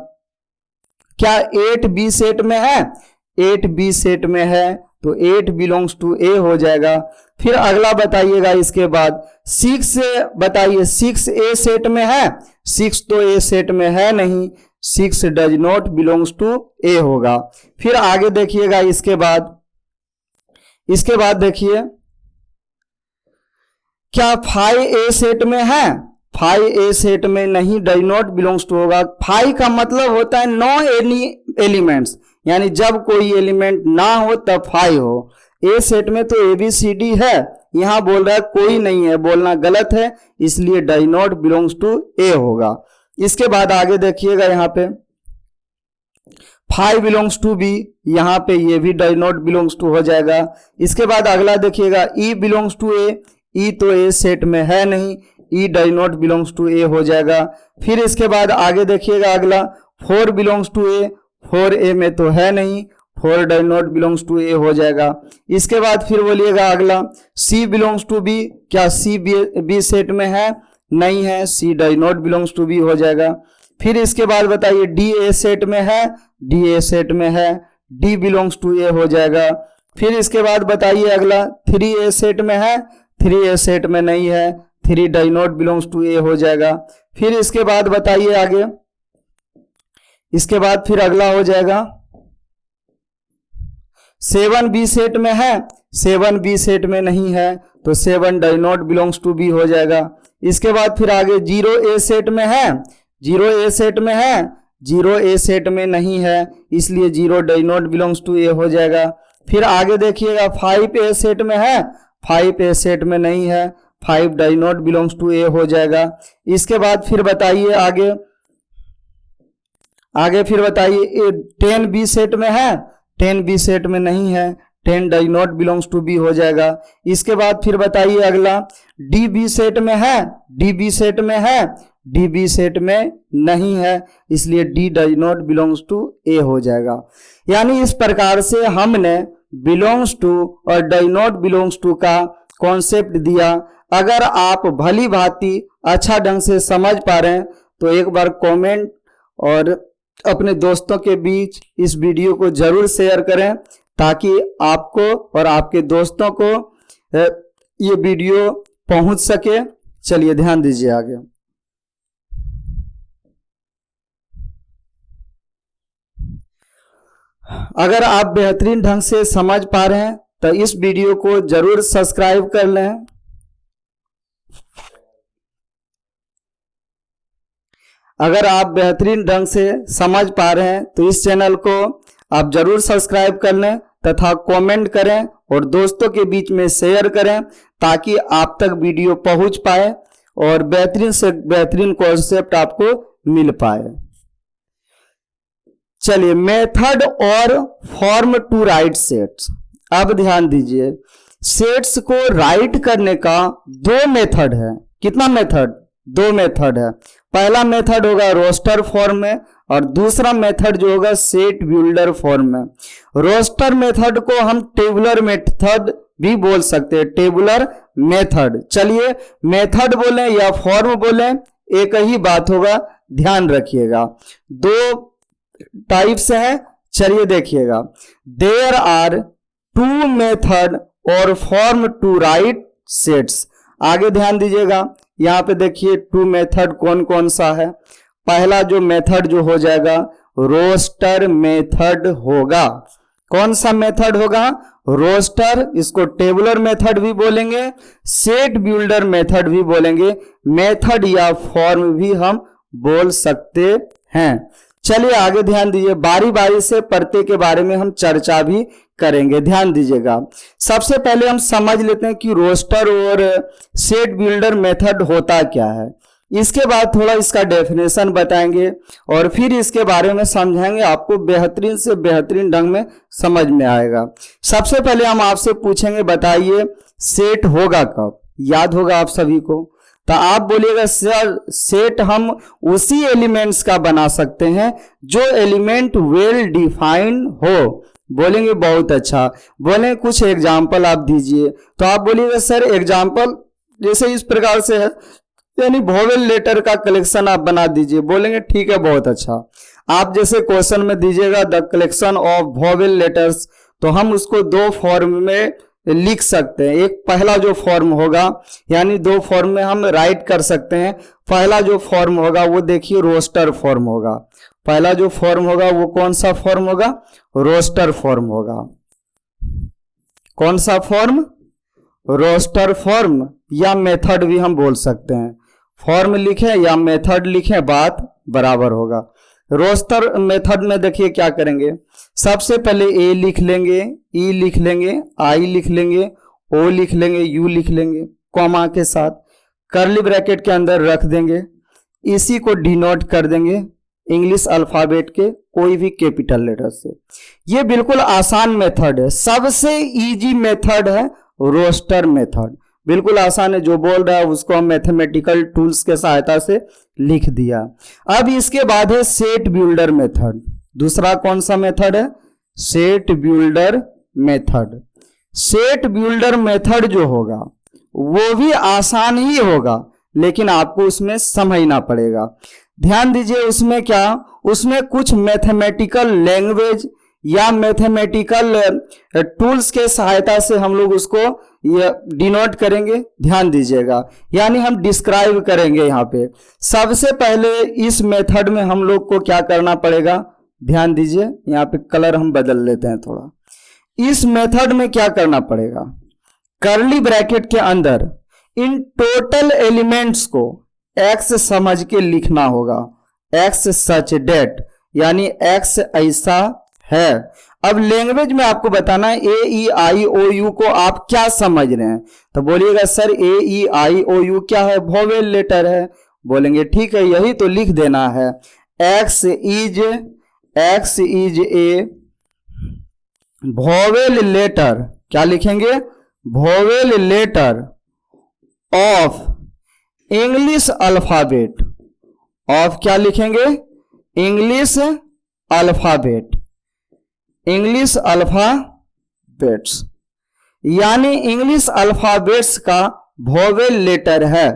क्या 8 बी सेट में है? 8 बी सेट में है, तो 8 बिलोंग्स टू ए हो जाएगा। फिर अगला बताइएगा, इसके बाद 6 बताइए 6 ए सेट में है? 6 तो ए सेट में है नहीं, 6 does not belongs to A होगा। फिर आगे देखिएगा, इसके बाद देखिए, क्या 5 ए सेट में है? 5 ए सेट में नहीं, डज नॉट बिलोंग्स टू होगा। 5 का मतलब होता है नो एनी एलिमेंट्स, यानी जब कोई एलिमेंट ना हो तब 5 हो। ए सेट में तो ABCD है, यहां बोल रहा है कोई नहीं है, बोलना गलत है, इसलिए does not belongs to A होगा। इसके बाद आगे देखिएगा, यहां पे 5 बिलोंग्स टू बी, यहां पे ये भी डज नॉट बिलोंग्स टू हो जाएगा। इसके बाद अगला देखिएगा, ई बिलोंग्स टू ए, ई तो ए सेट में है नहीं, ई does not belongs to A हो जाएगा। फिर इसके बाद आगे देखिएगा अगला, 4 बिलोंग्स टू ए, 4 ए में तो है नहीं, 4 does not belongs to A हो जाएगा। इसके बाद फिर बोलिएगा अगला, सी बिलोंग्स टू बी, क्या सी बी सेट में है? नहीं है, c does not belongs to B हो जाएगा। फिर इसके बाद बताइए डी ए सेट में है? डी ए सेट में है, डी बिलोंग्स टू ए हो जाएगा। फिर इसके बाद बताइए अगला, 3 ए सेट में है? 3 ए सेट में नहीं है, 3 does not belongs to A हो जाएगा। फिर इसके बाद बताइए आगे, इसके बाद फिर अगला हो जाएगा, 7 बी सेट में है? 7 बी सेट में नहीं है, तो 7 does not belongs to B हो जाएगा। इसके बाद फिर आगे 0 ए सेट में है? 0 ए सेट में है? 0 ए सेट में नहीं है, इसलिए 0 does not belongs to A हो जाएगा। फिर आगे देखिएगा, 5 ए सेट में है? 5 ए सेट में नहीं है, 5 does not belongs to A हो जाएगा। इसके बाद फिर बताइए आगे फिर बताइए 10 बी सेट में है? 10 बी सेट में नहीं है, 10 does not belongs to B हो जाएगा। इसके बाद फिर बताइए अगला, डी बी सेट में है? डी बी सेट में है? डी बी सेट में नहीं है, इसलिए d does not belongs to A हो जाएगा। यानी इस प्रकार से हमने बिलोंग्स टू और डज नॉट बिलोंग्स टू का कॉन्सेप्ट दिया। अगर आप भली भांति अच्छा ढंग से समझ पा रहे हैं तो एक बार कमेंट और अपने दोस्तों के बीच इस वीडियो को जरूर शेयर करें, ताकि आपको और आपके दोस्तों को ये वीडियो पहुंच सके। चलिए ध्यान दीजिए आगे। अगर आप बेहतरीन ढंग से समझ पा रहे हैं तो इस वीडियो को जरूर सब्सक्राइब कर लें। अगर आप बेहतरीन ढंग से समझ पा रहे हैं तो इस चैनल को आप जरूर सब्सक्राइब कर लें तथा कमेंट करें और दोस्तों के बीच में शेयर करें ताकि आप तक वीडियो पहुंच पाए और बेहतरीन से बेहतरीन कॉन्सेप्ट आपको मिल पाए। चलिए, method or form to write sets. अब ध्यान दीजिए, सेट्स को राइट करने का दो मेथड है। कितना मेथड? दो मेथड है। पहला मेथड होगा रोस्टर फॉर्म में और दूसरा मेथड जो होगा सेट बिल्डर फॉर्म में। रोस्टर मेथड को हम टेबुलर मेथड भी बोल सकते हैं, टेबुलर मेथड। चलिए, मेथड बोलें या फॉर्म बोलें एक ही बात होगा, ध्यान रखिएगा। दो टाइप्स है, चलिए देखिएगा। There are to method or form to write sets. आगे ध्यान दीजिएगा, यहां पे देखिए टू मेथड कौन कौन सा है। पहला जो मेथड जो हो जाएगा रोस्टर मेथड होगा। कौन सा मेथड होगा? रोस्टर। इसको टेबुलर मेथड भी बोलेंगे, सेट बिल्डर मेथड भी बोलेंगे, मेथड या फॉर्म भी हम बोल सकते हैं। चलिए आगे ध्यान दीजिए, बारी बारी से प्रत्येक के बारे में हम चर्चा भी करेंगे, ध्यान दीजिएगा। सबसे पहले हम समझ लेते हैं कि रोस्टर और सेट बिल्डर मेथड होता क्या है। इसके बाद थोड़ा इसका डेफिनेशन बताएंगे और फिर इसके बारे में समझाएंगे, आपको बेहतरीन से बेहतरीन ढंग में समझ में आएगा। सबसे पहले हम आपसे पूछेंगे, बताइए सेट होगा कब? याद होगा आप सभी को, तो आप बोलिएगा सर सेट हम उसी एलिमेंट्स का बना सकते हैं जो एलिमेंट वेल डिफाइंड हो। बोलेंगे बहुत अच्छा, बोले कुछ एग्जाम्पल आप दीजिए, तो आप बोलिएगा सर एग्जाम्पल जैसे इस प्रकार से है, यानी वोवेल लेटर का कलेक्शन आप बना दीजिए। बोलेंगे ठीक है, बहुत अच्छा। आप जैसे क्वेश्चन में दीजिएगा the collection of vowel letters, तो हम उसको दो फॉर्म में लिख सकते हैं। एक पहला जो फॉर्म होगा, यानी दो फॉर्म में हम राइट कर सकते हैं। पहला जो फॉर्म होगा वो देखिए रोस्टर फॉर्म होगा। पहला जो फॉर्म होगा वो कौन सा फॉर्म होगा? रोस्टर फॉर्म होगा। कौन सा फॉर्म? रोस्टर फॉर्म, या मेथड भी हम बोल सकते हैं। फॉर्म लिखें या मेथड लिखें, बात बराबर होगा। रोस्टर मेथड में देखिए क्या करेंगे, सबसे पहले ए लिख लेंगे, ई लिख लेंगे, आई लिख लेंगे, ओ लिख लेंगे, यू लिख लेंगे, कॉमा के साथ कर्ली ब्रैकेट के अंदर रख देंगे। इसी को डिनोट कर देंगे इंग्लिश अल्फाबेट के कोई भी कैपिटल लेटर से। ये बिल्कुल आसान मेथड है, सबसे इजी मेथड है रोस्टर मेथड। बिल्कुल आसान है, जो बोल रहा है उसको हम मैथमेटिकल टूल्स के सहायता से लिख दिया। अब इसके बाद है सेट बिल्डर मेथड। दूसरा कौन सा मेथड है? Set builder method. Set builder method जो होगा वो भी आसान ही होगा, लेकिन आपको उसमें समझना पड़ेगा। ध्यान दीजिए, उसमें क्या, उसमें कुछ मैथमेटिकल लैंग्वेज या मैथमेटिकल टूल्स के सहायता से हम लोग उसको ये डिनोट करेंगे। ध्यान दीजिएगा, यानी हम डिस्क्राइब करेंगे। यहाँ पे सबसे पहले इस मेथड में हम लोग को क्या करना पड़ेगा, ध्यान दीजिए, यहाँ पे कलर हम बदल लेते हैं थोड़ा। इस मेथड में क्या करना पड़ेगा, कर्ली ब्रैकेट के अंदर इन टोटल एलिमेंट्स को एक्स समझ के लिखना होगा। एक्स सच डेट, यानी एक्स ऐसा है। अब लैंग्वेज में आपको बताना है ए ई आई ओ यू को आप क्या समझ रहे हैं, तो बोलिएगा sir A E I O you क्या है? वोवेल लेटर है। बोलेंगे ठीक है, यही तो लिख देना है। X is a vowel letter, क्या लिखेंगे? Vowel letter of English alphabet. Of क्या लिखेंगे? English alphabet. इंग्लिश अल्फाबेट्स, यानी इंग्लिश अल्फाबेट्स का वोवेल लेटर है।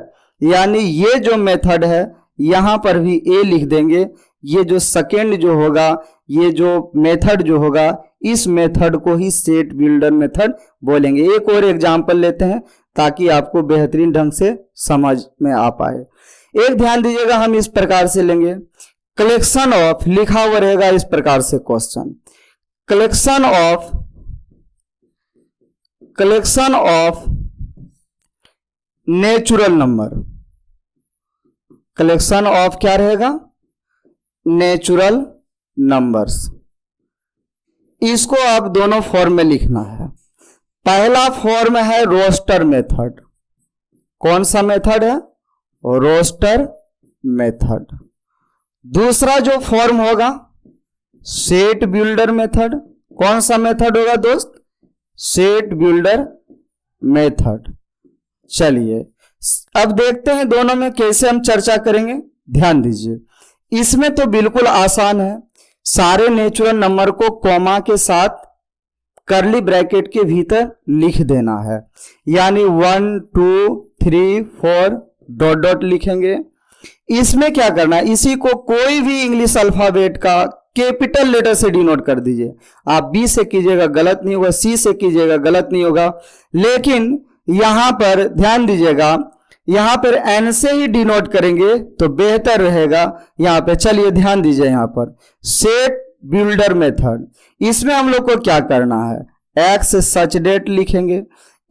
यानी ये जो मेथड है यहां पर भी ए लिख देंगे। ये जो सेकेंड जो होगा, ये जो मेथड जो होगा, इस मेथड को ही सेट बिल्डर मेथड बोलेंगे। एक और एग्जांपल लेते हैं ताकि आपको बेहतरीन ढंग से समझ में आ पाए। एक ध्यान दीजिएगा, हम इस प्रकार से लेंगे कलेक्शन ऑफ, लिखा हुआ रहेगा इस प्रकार से question, collection of natural number. Collection of क्या रहेगा? Natural numbers. इसको आप दोनों फॉर्म में लिखना है। पहला फॉर्म है रोस्टर मेथड। कौन सा मेथड है? Roster method. दूसरा जो फॉर्म होगा सेट बिल्डर मेथड। कौन सा मेथड होगा दोस्त? Set builder method. चलिए अब देखते हैं दोनों में कैसे हम चर्चा करेंगे। ध्यान दीजिए, इसमें तो बिल्कुल आसान है। सारे नेचुरल नंबर को कॉमा के साथ करली ब्रैकेट के भीतर लिख देना है, यानी 1 2 3 4 डॉट डॉट लिखेंगे। इसमें क्या करना है, इसी को कोई भी इंग्लिश अल्फाबेट का कैपिटल लेटर से डिनोट कर दीजिए। आप बी से कीजिएगा गलत नहीं होगा, सी से कीजिएगा गलत नहीं होगा, लेकिन यहां पर ध्यान दीजिएगा, यहां पर एन से ही डिनोट करेंगे तो बेहतर रहेगा यहां पे। चलिए ध्यान दीजिए, यहां पर सेट बिल्डर मेथड, इसमें हम लोग को क्या करना है, एक्स सच डेट लिखेंगे।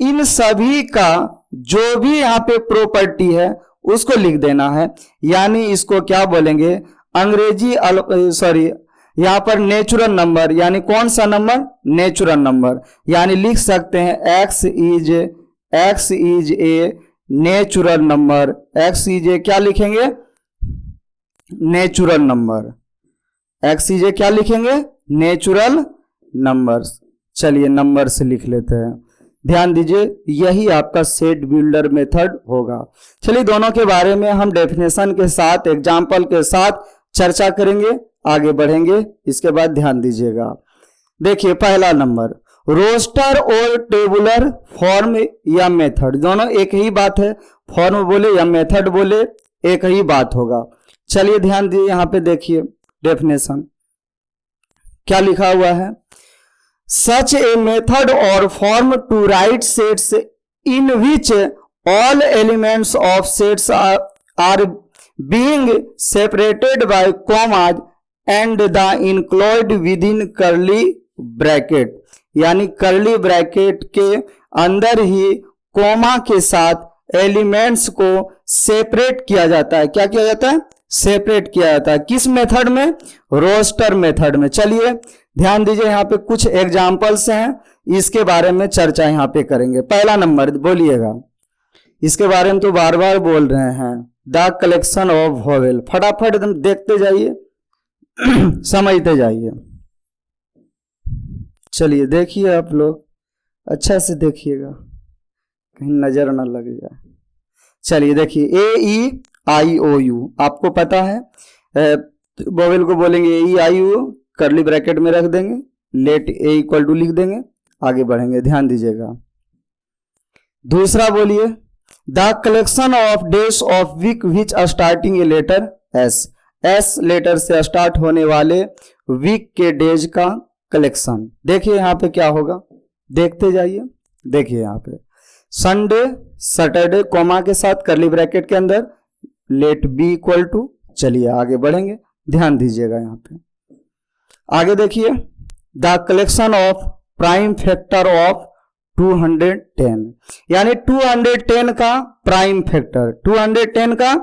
इन सभी का जो भी यहां पे प्रॉपर्टी है उसको लिख देना है, यानी इसको क्या बोलेंगे अंग्रेजी यहां पर नेचुरल नंबर, यानी कौन सा नंबर? Natural number. यानी लिख सकते हैं x is a natural number. X is ए क्या लिखेंगे? Natural number. एक्स इज ए क्या लिखेंगे? Natural numbers. चलिए नंबर से लिख लेते हैं। ध्यान दीजिए, यही आपका सेट बिल्डर मेथड होगा। चलिए दोनों के बारे में हम डेफिनेशन के साथ, एग्जाम्पल के साथ चर्चा करेंगे, आगे बढ़ेंगे। इसके बाद ध्यान दीजिएगा, देखिए पहला नंबर रोस्टर और टेबुलर फॉर्म या मेथड, दोनों एक ही बात है। फॉर्म बोले या मेथड बोले एक ही बात होगा। चलिए ध्यान दीजिए, यहां पे देखिए डेफिनेशन क्या लिखा हुआ है। Such a method or form to write sets in which all elements of sets are being separated by commas and the include within curly bracket, यानी करली ब्रैकेट के अंदर ही कॉमा के साथ एलिमेंट्स को सेपरेट किया जाता है। क्या किया जाता है? सेपरेट किया जाता है। किस मेथड में? रोस्टर मेथड में। चलिए ध्यान दीजिए, यहाँ पे कुछ एग्जाम्पल्स हैं, इसके बारे में चर्चा यहाँ पे करेंगे। पहला नंबर बोलिएगा, इसके बारे में तो बार बार बोल रहे हैं, द कलेक्शन ऑफ वोवेल। फटाफट एकदम देखते जाइए समझते जाइए। चलिए देखिए, आप लोग अच्छा से देखिएगा, कहीं नजर ना लग जाए। चलिए देखिए, AEIOU आपको पता है, वोवेल को बोलेंगे AEIOU, करली ब्रैकेट में रख देंगे, लेट A इक्वल टू लिख देंगे, आगे बढ़ेंगे। ध्यान दीजिएगा, दूसरा बोलिए, the collection of days of week which starting a letter S. S letter से स्टार्ट होने वाले वीक के डेज का कलेक्शन। देखिए यहां पे क्या होगा, देखते जाइए। देखिए यहां पे संडे, सैटरडे, कॉमा के साथ करली ब्रैकेट के अंदर लेट बी इक्वल टू। चलिए आगे बढ़ेंगे, ध्यान दीजिएगा यहां पे। आगे देखिए, the collection of prime factor of 210, यानी 210 का प्राइम फैक्टर। 210 का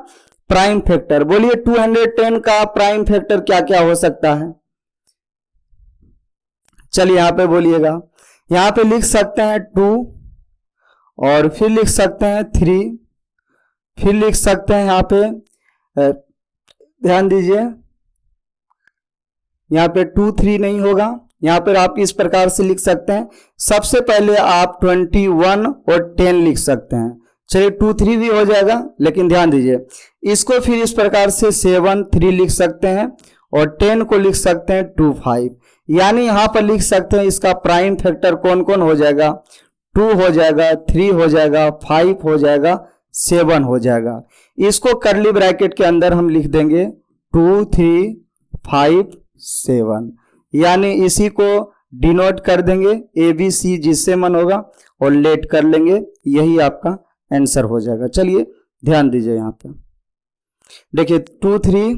प्राइम फैक्टर, बोलिए 210 का प्राइम फैक्टर क्या क्या हो सकता है? चलिए यहां पे बोलिएगा, यहां पे लिख सकते हैं 2, और फिर लिख सकते हैं 3, फिर लिख सकते हैं यहां पे, ध्यान दीजिए यहां पे 2 3 नहीं होगा, यहां पर आप इस प्रकार से लिख सकते हैं। सबसे पहले आप 21 और 10 लिख सकते हैं। चलिए 2 3 भी हो जाएगा, लेकिन ध्यान दीजिए इसको फिर इस प्रकार से 7 3 लिख सकते हैं, और 10 को लिख सकते हैं 2 5। यानी यहां पर लिख सकते हैं इसका प्राइम फैक्टर कौन कौन हो जाएगा? 2 हो जाएगा, 3 हो जाएगा, 5 हो जाएगा, 7 हो जाएगा। इसको करली ब्रैकेट के अंदर हम लिख देंगे 2 3 5 7, यानी इसी को डिनोट कर देंगे ABC जिससे मन होगा, और लेट कर लेंगे, यही आपका आंसर हो जाएगा। चलिए ध्यान दीजिए यहां पे, देखिए 2 3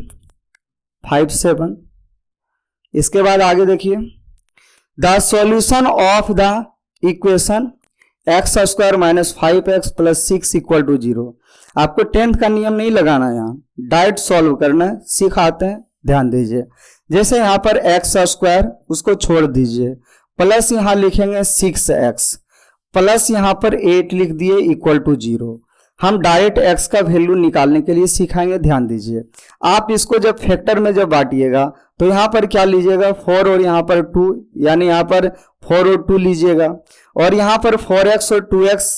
5 7। इसके बाद आगे देखिए, the solution of the equation x square minus 5x plus 6 equal to 0। आपको 10th का नियम नहीं लगाना, यहाँ डायरेक्ट सॉल्व करना है, सिखाते हैं, ध्यान दीजिए। जैसे यहाँ पर एक्स स्क्वायर उसको छोड़ दीजिए, प्लस यहाँ लिखेंगे 6x प्लस यहाँ पर 8 लिख दिए इक्वल टू 0। हम डायरेक्ट x का वैल्यू निकालने के लिए सिखाएंगे। ध्यान दीजिए, आप इसको जब फैक्टर में जब बांटिएगा तो यहाँ पर क्या लीजिएगा 4 और यहाँ पर 2, यानी यहाँ पर 4 और 2 लीजिएगा और यहाँ पर 4x और 2x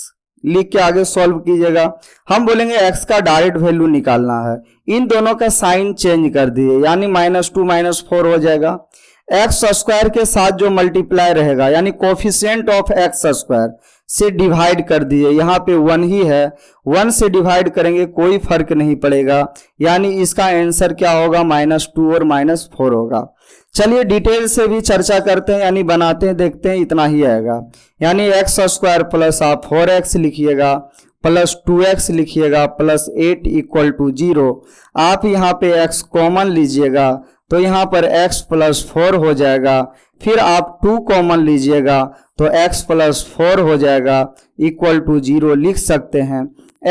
लिख के आगे सॉल्व कीजिएगा। हम बोलेंगे x का डायरेक्ट वैल्यू निकालना है, इन दोनों का साइन चेंज कर दिए, यानी -2 -4 हो जाएगा। एक्स स्क्वायर के साथ जो मल्टीप्लाई रहेगा यानी कोफिशिएंट ऑफ एक्स स्क्वायर से डिवाइड कर दिए, यहाँ पे 1 ही है, 1 से डिवाइड करेंगे कोई फर्क नहीं पड़ेगा, यानी इसका आंसर क्या होगा -2 और -4 होगा। चलिए डिटेल से भी चर्चा करते हैं, यानी बनाते हैं, देखते हैं, इतना ही आएगा। यानी एक्स स्क्वायर प्लस आप 4x लिखिएगा प्लस 2x लिखिएगा प्लस 8 इक्वल टू 0। आप यहाँ पे x कॉमन लीजिएगा तो यहाँ पर x प्लस 4 हो जाएगा, फिर आप 2 कॉमन लीजिएगा तो x प्लस 4 हो जाएगा इक्वल टू 0 लिख सकते हैं।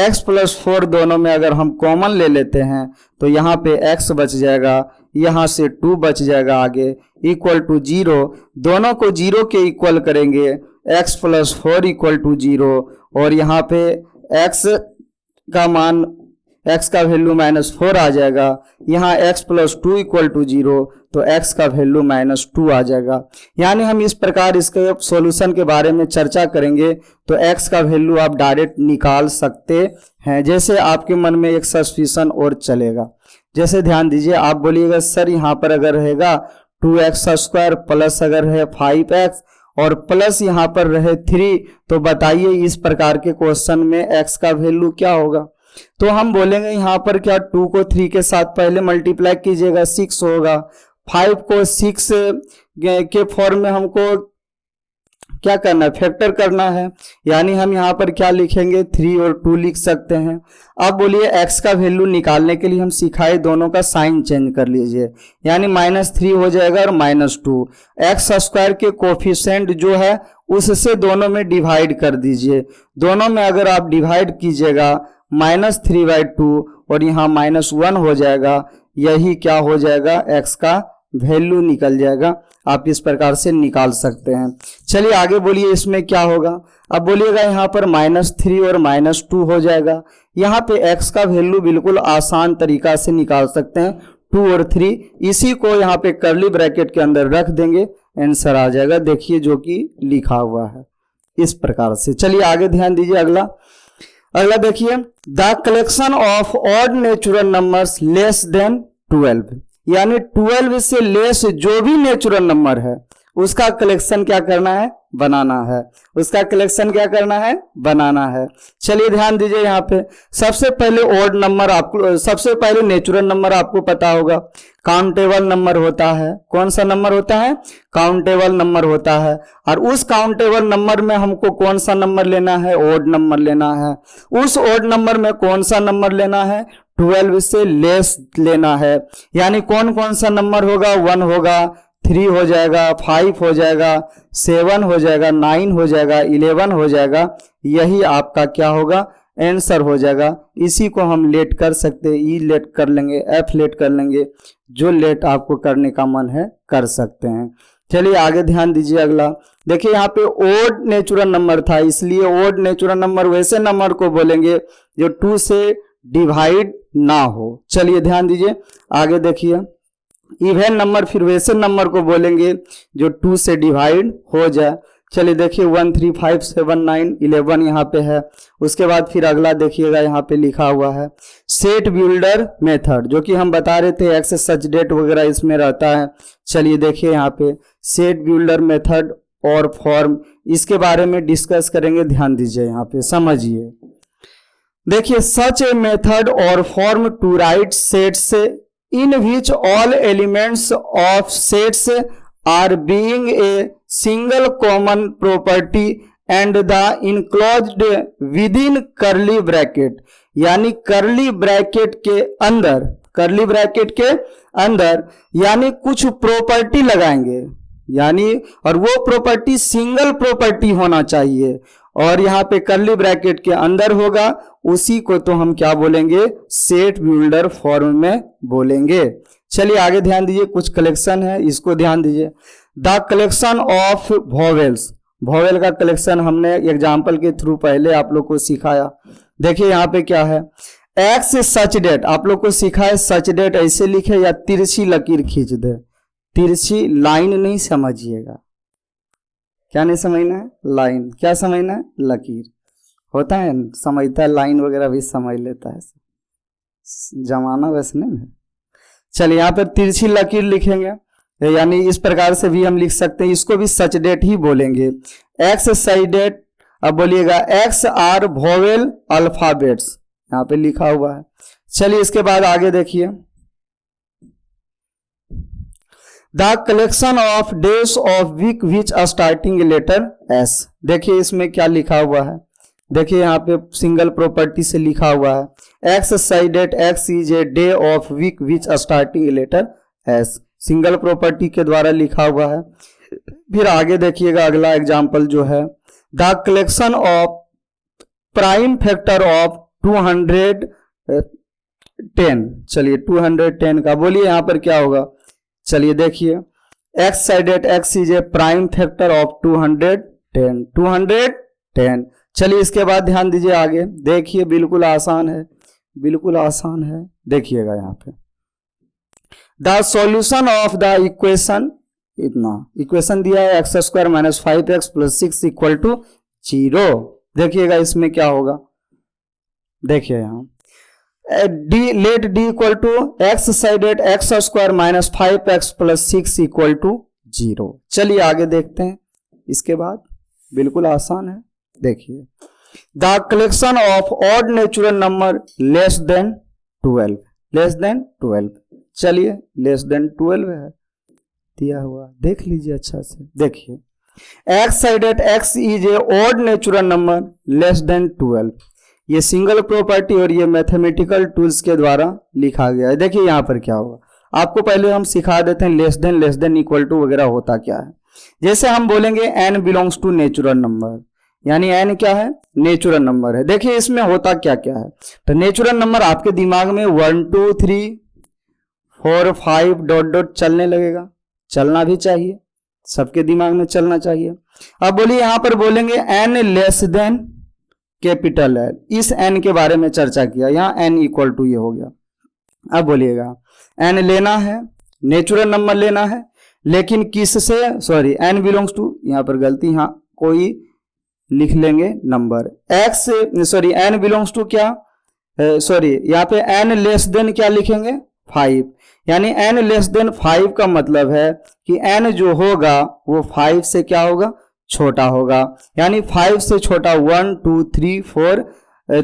x प्लस 4 दोनों में अगर हम कॉमन ले लेते हैं तो यहाँ पे x बच जाएगा, यहाँ से 2 बच जाएगा आगे इक्वल टू 0। दोनों को 0 के इक्वल करेंगे, x प्लस 4 इक्वल टू 0 और यहाँ पे x का मान, x का वैल्यू -4 आ जाएगा, यहाँ x प्लस 2 इक्वल टू 0 तो x का वैल्यू -2 आ जाएगा। यानी हम इस प्रकार इसके सॉल्यूशन के बारे में चर्चा करेंगे तो x का वैल्यू आप डायरेक्ट निकाल सकते हैं। जैसे आपके मन में एक सस्पिशन और चलेगा, जैसे ध्यान दीजिए, आप बोलिएगा सर यहाँ पर अगर रहेगा 2x स्क्वायर प्लस अगर है 5x और प्लस यहाँ पर रहे 3 तो बताइए इस प्रकार के क्वेश्चन में x का वैल्यू क्या होगा। तो हम बोलेंगे यहाँ पर क्या 2 को 3 के साथ पहले मल्टीप्लाई कीजिएगा 6 होगा, 5 को 6 के फॉर्म में हमको क्या करना है, फैक्टर करना है, यानी हम यहाँ पर क्या लिखेंगे 3 और 2 लिख सकते हैं। अब बोलिए x का वैल्यू निकालने के लिए हम सिखाए दोनों का साइन चेंज कर लीजिए, यानी -3 हो जाएगा और -2। एक्स स्क्वायर के कोफिशिएंट जो है उससे दोनों में डिवाइड कर दीजिए, दोनों में अगर आप डिवाइड कीजिएगा -3/2 और यहाँ -1 हो जाएगा, यही क्या हो जाएगा x का वैल्यू निकल जाएगा। आप इस प्रकार से निकाल सकते हैं। चलिए आगे बोलिए इसमें क्या होगा। अब बोलिएगा यहाँ पर -3 और -2 हो जाएगा, यहाँ पे x का वैल्यू बिल्कुल आसान तरीका से निकाल सकते हैं, 2 और 3, इसी को यहाँ पे कर्ली ब्रैकेट के अंदर रख देंगे, आंसर आ जाएगा। देखिए जो कि लिखा हुआ है इस प्रकार से। चलिए आगे ध्यान दीजिए, अगला देखिए, the collection of odd natural numbers less than 12, यानी 12 से लेस जो भी नेचुरल नंबर है उसका कलेक्शन क्या करना है, बनाना है, उसका कलेक्शन क्या करना है, बनाना है। चलिए ध्यान दीजिए, यहाँ पे सबसे पहले ऑड नंबर आपको, सबसे पहले नेचुरल नंबर आपको पता होगा काउंटेबल नंबर होता है। कौन सा नंबर होता है, काउंटेबल नंबर होता है, और उस काउंटेबल नंबर में हमको कौन सा नंबर लेना है, ऑड नंबर लेना है। उस ऑड नंबर में कौन सा नंबर लेना है, 12 से लेस लेना है, यानी कौन कौन सा नंबर होगा, 1 होगा, 3 हो जाएगा, 5 हो जाएगा, 7 हो जाएगा, 9 हो जाएगा, 11 हो जाएगा, यही आपका क्या होगा, आंसर हो जाएगा। इसी को हम लेट कर सकते हैं, ई लेट कर लेंगे, एफ लेट कर लेंगे, जो लेट आपको करने का मन है कर सकते हैं। चलिए आगे ध्यान दीजिए, अगला देखिए, यहाँ पे ओड नेचुरल नंबर था, इसलिए ओड नेचुरल नंबर वैसे नंबर को बोलेंगे जो 2 से डिवाइड ना हो। चलिए ध्यान दीजिए, आगे देखिए, इवन नंबर फिर वैसे नंबर को बोलेंगे जो 2 से डिवाइड हो जाए। चलिए देखिए 1 3 5 7 9 11 यहाँ पे है। उसके बाद फिर अगला देखिएगा, यहाँ पे लिखा हुआ है सेट बिल्डर मेथड, जो कि हम बता रहे थे एक्स सच डेट वगैरह इसमें रहता है। चलिए देखिए यहाँ पे set builder method or form, इसके बारे में डिस्कस करेंगे, ध्यान दीजिए, यहाँ पे समझिए। देखिए, such a method or form to write sets in which all elements of sets are being a single common property and the enclosed within curly bracket, यानी कर्ली ब्रैकेट के अंदर, कर्ली ब्रैकेट के अंदर यानी कुछ प्रॉपर्टी लगाएंगे, यानी और वो प्रॉपर्टी सिंगल प्रॉपर्टी होना चाहिए, और यहाँ पे कर्ली ब्रैकेट के अंदर होगा, उसी को तो हम क्या बोलेंगे, सेट बिल्डर फॉर्म में बोलेंगे। चलिए आगे ध्यान दीजिए, कुछ कलेक्शन है, इसको ध्यान दीजिए। The collection of vowels, vowel का कलेक्शन हमने एग्जाम्पल के थ्रू पहले आप लोग को सिखाया। देखिए यहाँ पे क्या है, एक्स सच डेट, आप लोग को सिखा है सच डेट ऐसे लिखे या तिरछी लकीर खींच दे, तिरछी लाइन नहीं समझिएगा, क्या नहीं समझना है, लाइन, क्या समझना है, लकीर होता है, समझता है, लाइन वगैरह भी समझ लेता है, जमाना वैसे नहीं है। चलिए यहाँ पर तिरछी लकीर लिखेंगे, यानी इस प्रकार से भी हम लिख सकते हैं, इसको भी सच डेट ही बोलेंगे, एक्स सच डेट। अब बोलिएगा एक्स आर वोवेल अल्फाबेट्स, यहाँ पे लिखा हुआ है। चलिए इसके बाद आगे देखिए, the collection of days of week which starting letter S. देखिए इसमें क्या लिखा हुआ है, देखिए यहाँ पे सिंगल प्रॉपर्टी से लिखा हुआ है, x such that x is a day of week which starting letter S, single property के द्वारा लिखा हुआ है। फिर आगे देखिएगा अगला एग्जाम्पल जो है, the collection of prime factor of 210। चलिए 210 का बोलिए यहाँ पर क्या होगा, चलिए देखिए x such that x is A prime factor of 210। चलिए इसके बाद ध्यान दीजिए आगे, देखिए बिल्कुल आसान है, बिल्कुल आसान है, देखिएगा यहाँ पे, the solution of the equation, इतना इक्वेशन दिया है x square minus 5x plus 6 equal to 0। देखिएगा इसमें क्या होगा, देखिए यहाँ d let d equal to x such that x square minus 5x plus 6 equal to 0। चलिए आगे देखते हैं, इसके बाद बिल्कुल आसान है, देखिए the collection of odd natural number less than 12, less than 12। चलिए लेस देन 12 है दिया हुआ, देख लीजिए अच्छा से, देखिए x such that x is A odd natural number less than 12, ये सिंगल प्रॉपर्टी और ये मैथमेटिकल टूल्स के द्वारा लिखा गया है। देखिए यहाँ पर क्या होगा, आपको पहले हम सिखा देते हैं लेस देन इक्वल टू वगैरह होता क्या है। जैसे हम बोलेंगे n belongs to natural number, यानी n क्या है, नेचुरल नंबर है। देखिए इसमें होता क्या क्या है, तो नेचुरल नंबर आपके दिमाग में 1 2 3 4 5 डॉट डॉट चलने लगेगा, चलना भी चाहिए, सबके दिमाग में चलना चाहिए। अब बोलिए यहाँ पर बोलेंगे n लेस देन कैपिटल है, इस n के बारे में चर्चा किया, यहाँ n इक्वल टू ये हो गया। अब बोलिएगा n लेना है, नेचुरल नंबर लेना है, लेकिन किससे, सॉरी n बिलोंग्स टू, यहाँ पर गलती, यहाँ कोई लिख लेंगे number x, sorry n belongs to क्या, सॉरी यहाँ पे n लेस देन क्या लिखेंगे 5, यानी n लेस देन 5 का मतलब है कि n जो होगा वो 5 से क्या होगा, छोटा होगा, यानी 5 से छोटा 1 2 3 4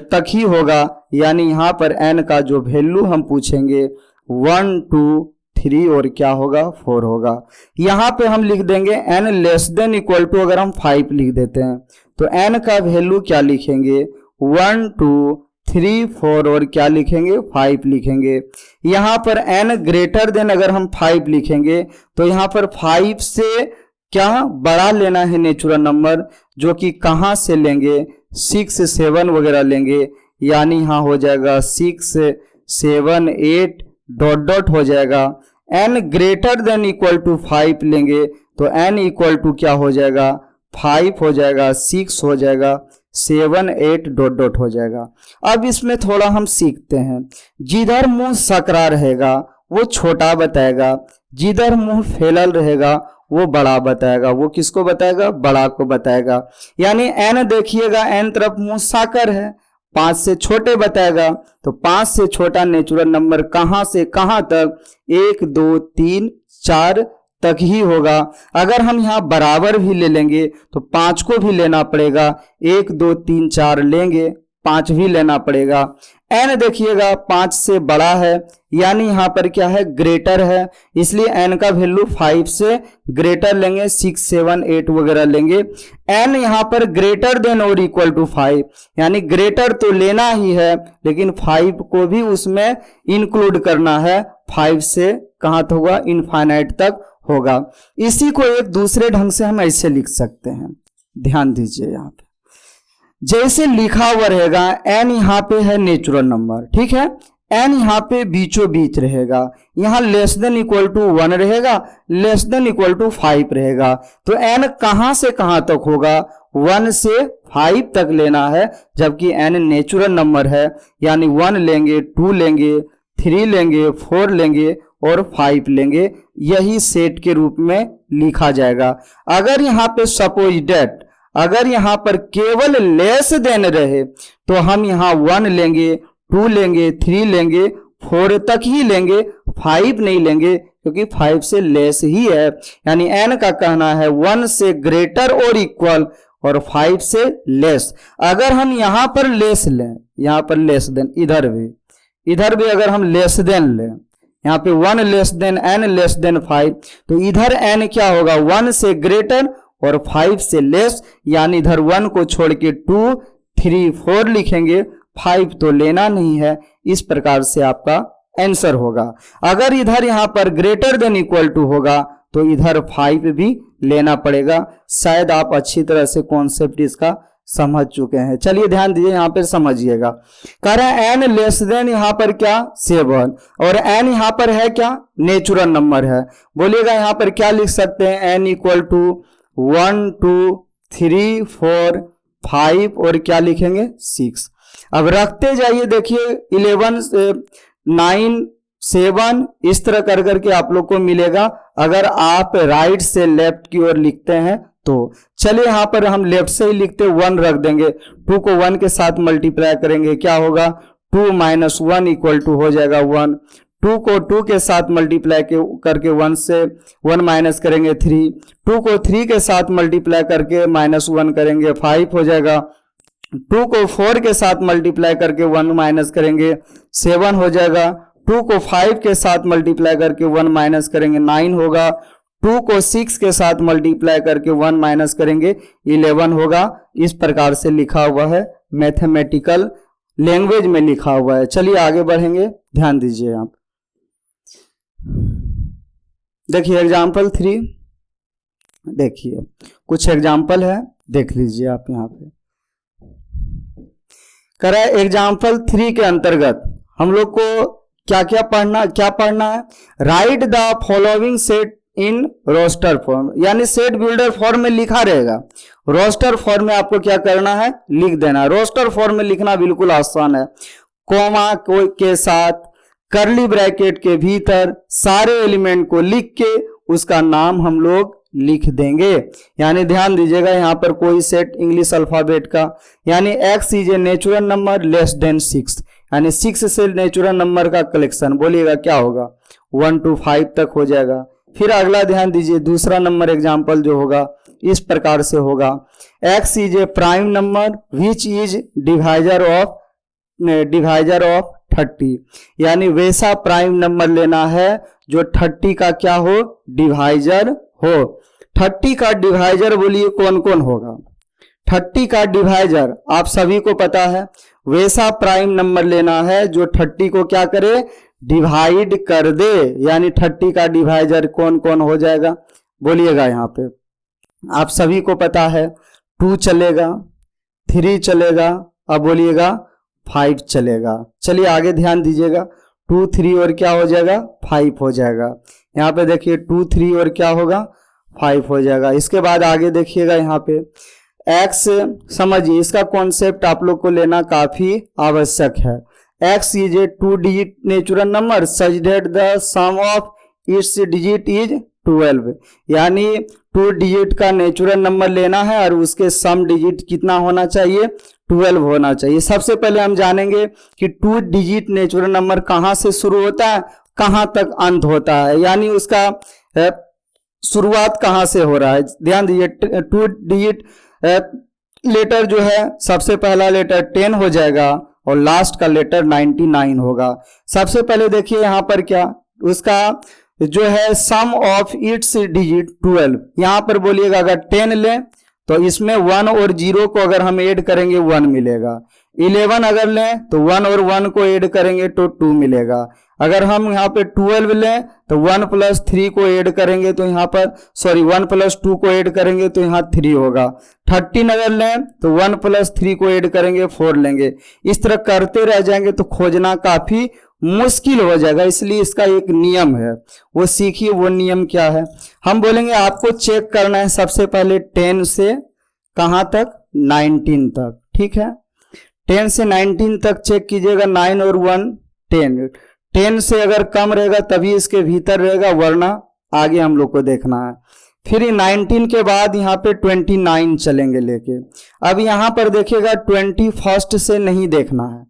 तक ही होगा, यानी यहाँ पर n का जो वैल्यू हम पूछेंगे 1 2 3 और क्या होगा 4 होगा। यहाँ पे हम लिख देंगे n less than equal to, अगर हम 5 लिख देते हैं तो n का वैल्यू क्या लिखेंगे 1 2 3 4 और क्या लिखेंगे 5 लिखेंगे। यहाँ पर n ग्रेटर देन अगर हम 5 लिखेंगे तो यहाँ पर 5 से क्या बड़ा लेना है नेचुरल नंबर, जो कि कहाँ से लेंगे 6 7 वगैरह लेंगे, यानी यहाँ हो जाएगा 6 7 8 डॉट डॉट हो जाएगा। n greater than equal to 5 लेंगे तो n इक्वल टू क्या हो जाएगा 5 हो जाएगा, 6 हो जाएगा, 7 8 डॉट डॉट हो जाएगा। अब इसमें थोड़ा हम सीखते हैं, जिधर मुंह सकरा रहेगा वो छोटा बताएगा, जिधर मुंह फैलल रहेगा वो बड़ा बताएगा, वो किसको बताएगा, बड़ा को बताएगा। यानी n देखिएगा n तरफ मुंह साकर है, 5 से छोटे बताएगा, तो 5 से छोटा नेचुरल नंबर कहां से कहां तक, 1 2 3 4 तक ही होगा। अगर हम यहाँ बराबर भी ले लेंगे तो 5 को भी लेना पड़ेगा, 1 2 3 4 लेंगे, 5 भी लेना पड़ेगा। n देखिएगा 5 से बड़ा है, यानी यहाँ पर क्या है, ग्रेटर है, इसलिए n का वैल्यू 5 से ग्रेटर लेंगे, 6 7 8 वगैरह लेंगे। n यहाँ पर ग्रेटर देन और इक्वल टू 5, यानी ग्रेटर तो लेना ही है लेकिन 5 को भी उसमें इंक्लूड करना है, 5 से कहाँ तक होगा, इनफाइनाइट तक होगा। इसी को एक दूसरे ढंग से हम ऐसे लिख सकते हैं, ध्यान दीजिए यहाँ पे, जैसे लिखा हुआ रहेगा n यहाँ पे है नेचुरल नंबर, ठीक है, n यहाँ पे बीचों बीच रहेगा, यहाँ लेस देन इक्वल टू 1 रहेगा, लेस देन इक्वल टू 5 रहेगा। तो n कहां से कहां तक होगा, 1 से 5 तक लेना है, जबकि n नेचुरल नंबर है, यानी 1 लेंगे, 2 लेंगे, 3 लेंगे, 4 लेंगे और 5 लेंगे, यही सेट के रूप में लिखा जाएगा। अगर यहाँ पे सपोज डेट, अगर यहाँ पर केवल लेस देन रहे तो हम यहाँ 1 लेंगे, 2 लेंगे, 3 लेंगे, 4 तक ही लेंगे, 5 नहीं लेंगे, क्योंकि 5 से लेस ही है। यानी n का कहना है 1 से ग्रेटर और इक्वल और 5 से लेस। अगर हम यहाँ पर लेस लें, यहाँ पर लेस देन, इधर भी अगर हम लेस देन लें, यहाँ पे 1 less then n less then 5, तो इधर n क्या होगा, 1 से ग्रेटर और 5 से लेस, यानी इधर 1 को छोड़ के 2, 3, 4 लिखेंगे, 5 तो लेना नहीं है। इस प्रकार से आपका आंसर होगा। अगर इधर यहाँ पर ग्रेटर देन इक्वल टू होगा तो इधर 5 भी लेना पड़ेगा। शायद आप अच्छी तरह से कॉन्सेप्ट इसका समझ चुके हैं। चलिए ध्यान दीजिए, यहाँ पर समझिएगा। कह रहे हैं n लेस देन यहाँ पर क्या, 7, और n यहाँ पर है क्या, नेचुरल नंबर है। बोलिएगा यहाँ पर क्या लिख सकते हैं, n इक्वल टू 1, 2, 3, 4, 5 और क्या लिखेंगे, 6। अब रखते जाइए, देखिए 11, 9, 7 इस तरह कर करके आप लोग को मिलेगा। अगर आप राइट से लेफ्ट की ओर लिखते हैं तो चलिए यहाँ पर हम लेफ्ट से ही लिखते, 1 रख देंगे, 2 को 1 के साथ मल्टीप्लाई करेंगे, क्या होगा, 2 - 1 इक्वल टू हो जाएगा 1। 2 को 2 के साथ मल्टीप्लाई करके 1 से 1 माइनस करेंगे 3, 2 को 3 के साथ मल्टीप्लाई करके -1 करेंगे 5 हो जाएगा। 2 को 4 के साथ मल्टीप्लाई करके 1 माइनस करेंगे 7 हो जाएगा। 2 को 5 के साथ मल्टीप्लाई करके 1 माइनस करेंगे 9 होगा। 2 को 6 के साथ मल्टीप्लाई करके 1 माइनस करेंगे 11 होगा। इस प्रकार से लिखा हुआ है, मैथमेटिकल लैंग्वेज में लिखा हुआ है। चलिए आगे बढ़ेंगे, ध्यान दीजिए आप। देखिए एग्जाम्पल 3, देखिए कुछ एग्जाम्पल है, देख लीजिए आप यहाँ पे। कह रहा है एग्जाम्पल 3 के अंतर्गत हम लोग को क्या पढ़ना है, write the following set in roster form, यानी सेट बिल्डर फॉर्म में लिखा रहेगा, रोस्टर फॉर्म में आपको क्या करना है, लिख देना। रोस्टर फॉर्म में लिखना बिल्कुल आसान है, कॉमा के साथ कर्ली ब्रैकेट के भीतर सारे एलिमेंट को लिख के उसका नाम हम लोग लिख देंगे। यानी ध्यान दीजिएगा, यहाँ पर कोई सेट इंग्लिश अल्फाबेट का, यानी x is a natural number less than 6, यानी 6 से नेचुरल नंबर का कलेक्शन, बोलिएगा क्या होगा, 1 to 5 तक हो जाएगा। फिर अगला ध्यान दीजिए, दूसरा नंबर एग्जाम्पल जो होगा इस प्रकार से होगा, x is A prime number which is divisor of 30, यानी वैसा प्राइम नंबर लेना है जो 30 का क्या हो, डिवाइजर हो। 30 का डिवाइजर बोलिए कौन कौन होगा, 30 का डिवाइजर आप सभी को पता है, वैसा प्राइम नंबर लेना है जो 30 को क्या करे, डिवाइड कर दे। यानी 30 का डिवाइजर कौन कौन हो जाएगा, बोलिएगा यहाँ पे आप सभी को पता है, 2 चलेगा, 3 चलेगा, अब बोलिएगा 5 चलेगा। चलिए आगे ध्यान दीजिएगा, 2, 3 और क्या हो जाएगा, 5 हो जाएगा। यहाँ पे देखिए 2, 3 और क्या होगा, 5 हो जाएगा। इसके बाद आगे देखिएगा यहाँ पे x, समझिए इसका कॉन्सेप्ट आप लोग को लेना काफी आवश्यक है। x is a 2 digit natural number such that the sum of its digit is 12, यानी 2 डिजिट का नेचुरल नंबर लेना है और उसके सम डिजिट कितना होना चाहिए, 12 होना चाहिए। सबसे पहले हम जानेंगे कि 2 डिजिट नेचुरल नंबर कहाँ से शुरू होता है, कहाँ तक अंत होता है, यानी उसका शुरुआत कहाँ से हो रहा है। ध्यान दीजिए, 2 डिजिट लेटर जो है, सबसे पहला लेटर 10 हो जाएगा और लास्ट का लेटर 99 होगा। सबसे पहले देखिए यहाँ पर क्या, उसका जो है सम ऑफ इट्स डिजिट 12, यहाँ पर बोलिएगा अगर 10 लें तो इसमें 1 और 0 को अगर हम ऐड करेंगे 1 मिलेगा। 11 अगर लें तो 1 और 1 को ऐड करेंगे तो 2 मिलेगा। अगर हम यहाँ पे 12 लें तो 1 + 3 को ऐड करेंगे तो यहाँ पर 1 + 2 को ऐड करेंगे तो यहाँ 3 होगा। 13 अगर लें तो 1 + 3 को ऐड करेंगे 4 लेंगे। इस तरह करते रह जाएंगे तो खोजना काफी मुश्किल हो जाएगा, इसलिए इसका एक नियम है, वो सीखिए। वो नियम क्या है? हम बोलेंगे आपको चेक करना है सबसे पहले 10 से कहाँ तक, 19 तक, ठीक है। 10 से 19 तक चेक कीजिएगा, 9 और 1 10। 10 से अगर कम रहेगा तभी इसके भीतर रहेगा, वरना आगे हम लोग को देखना है। फिर 19 के बाद यहाँ पे 29 चलेंगे लेके। अब यहाँ पर देखिएगा 21 से नहीं देखना है,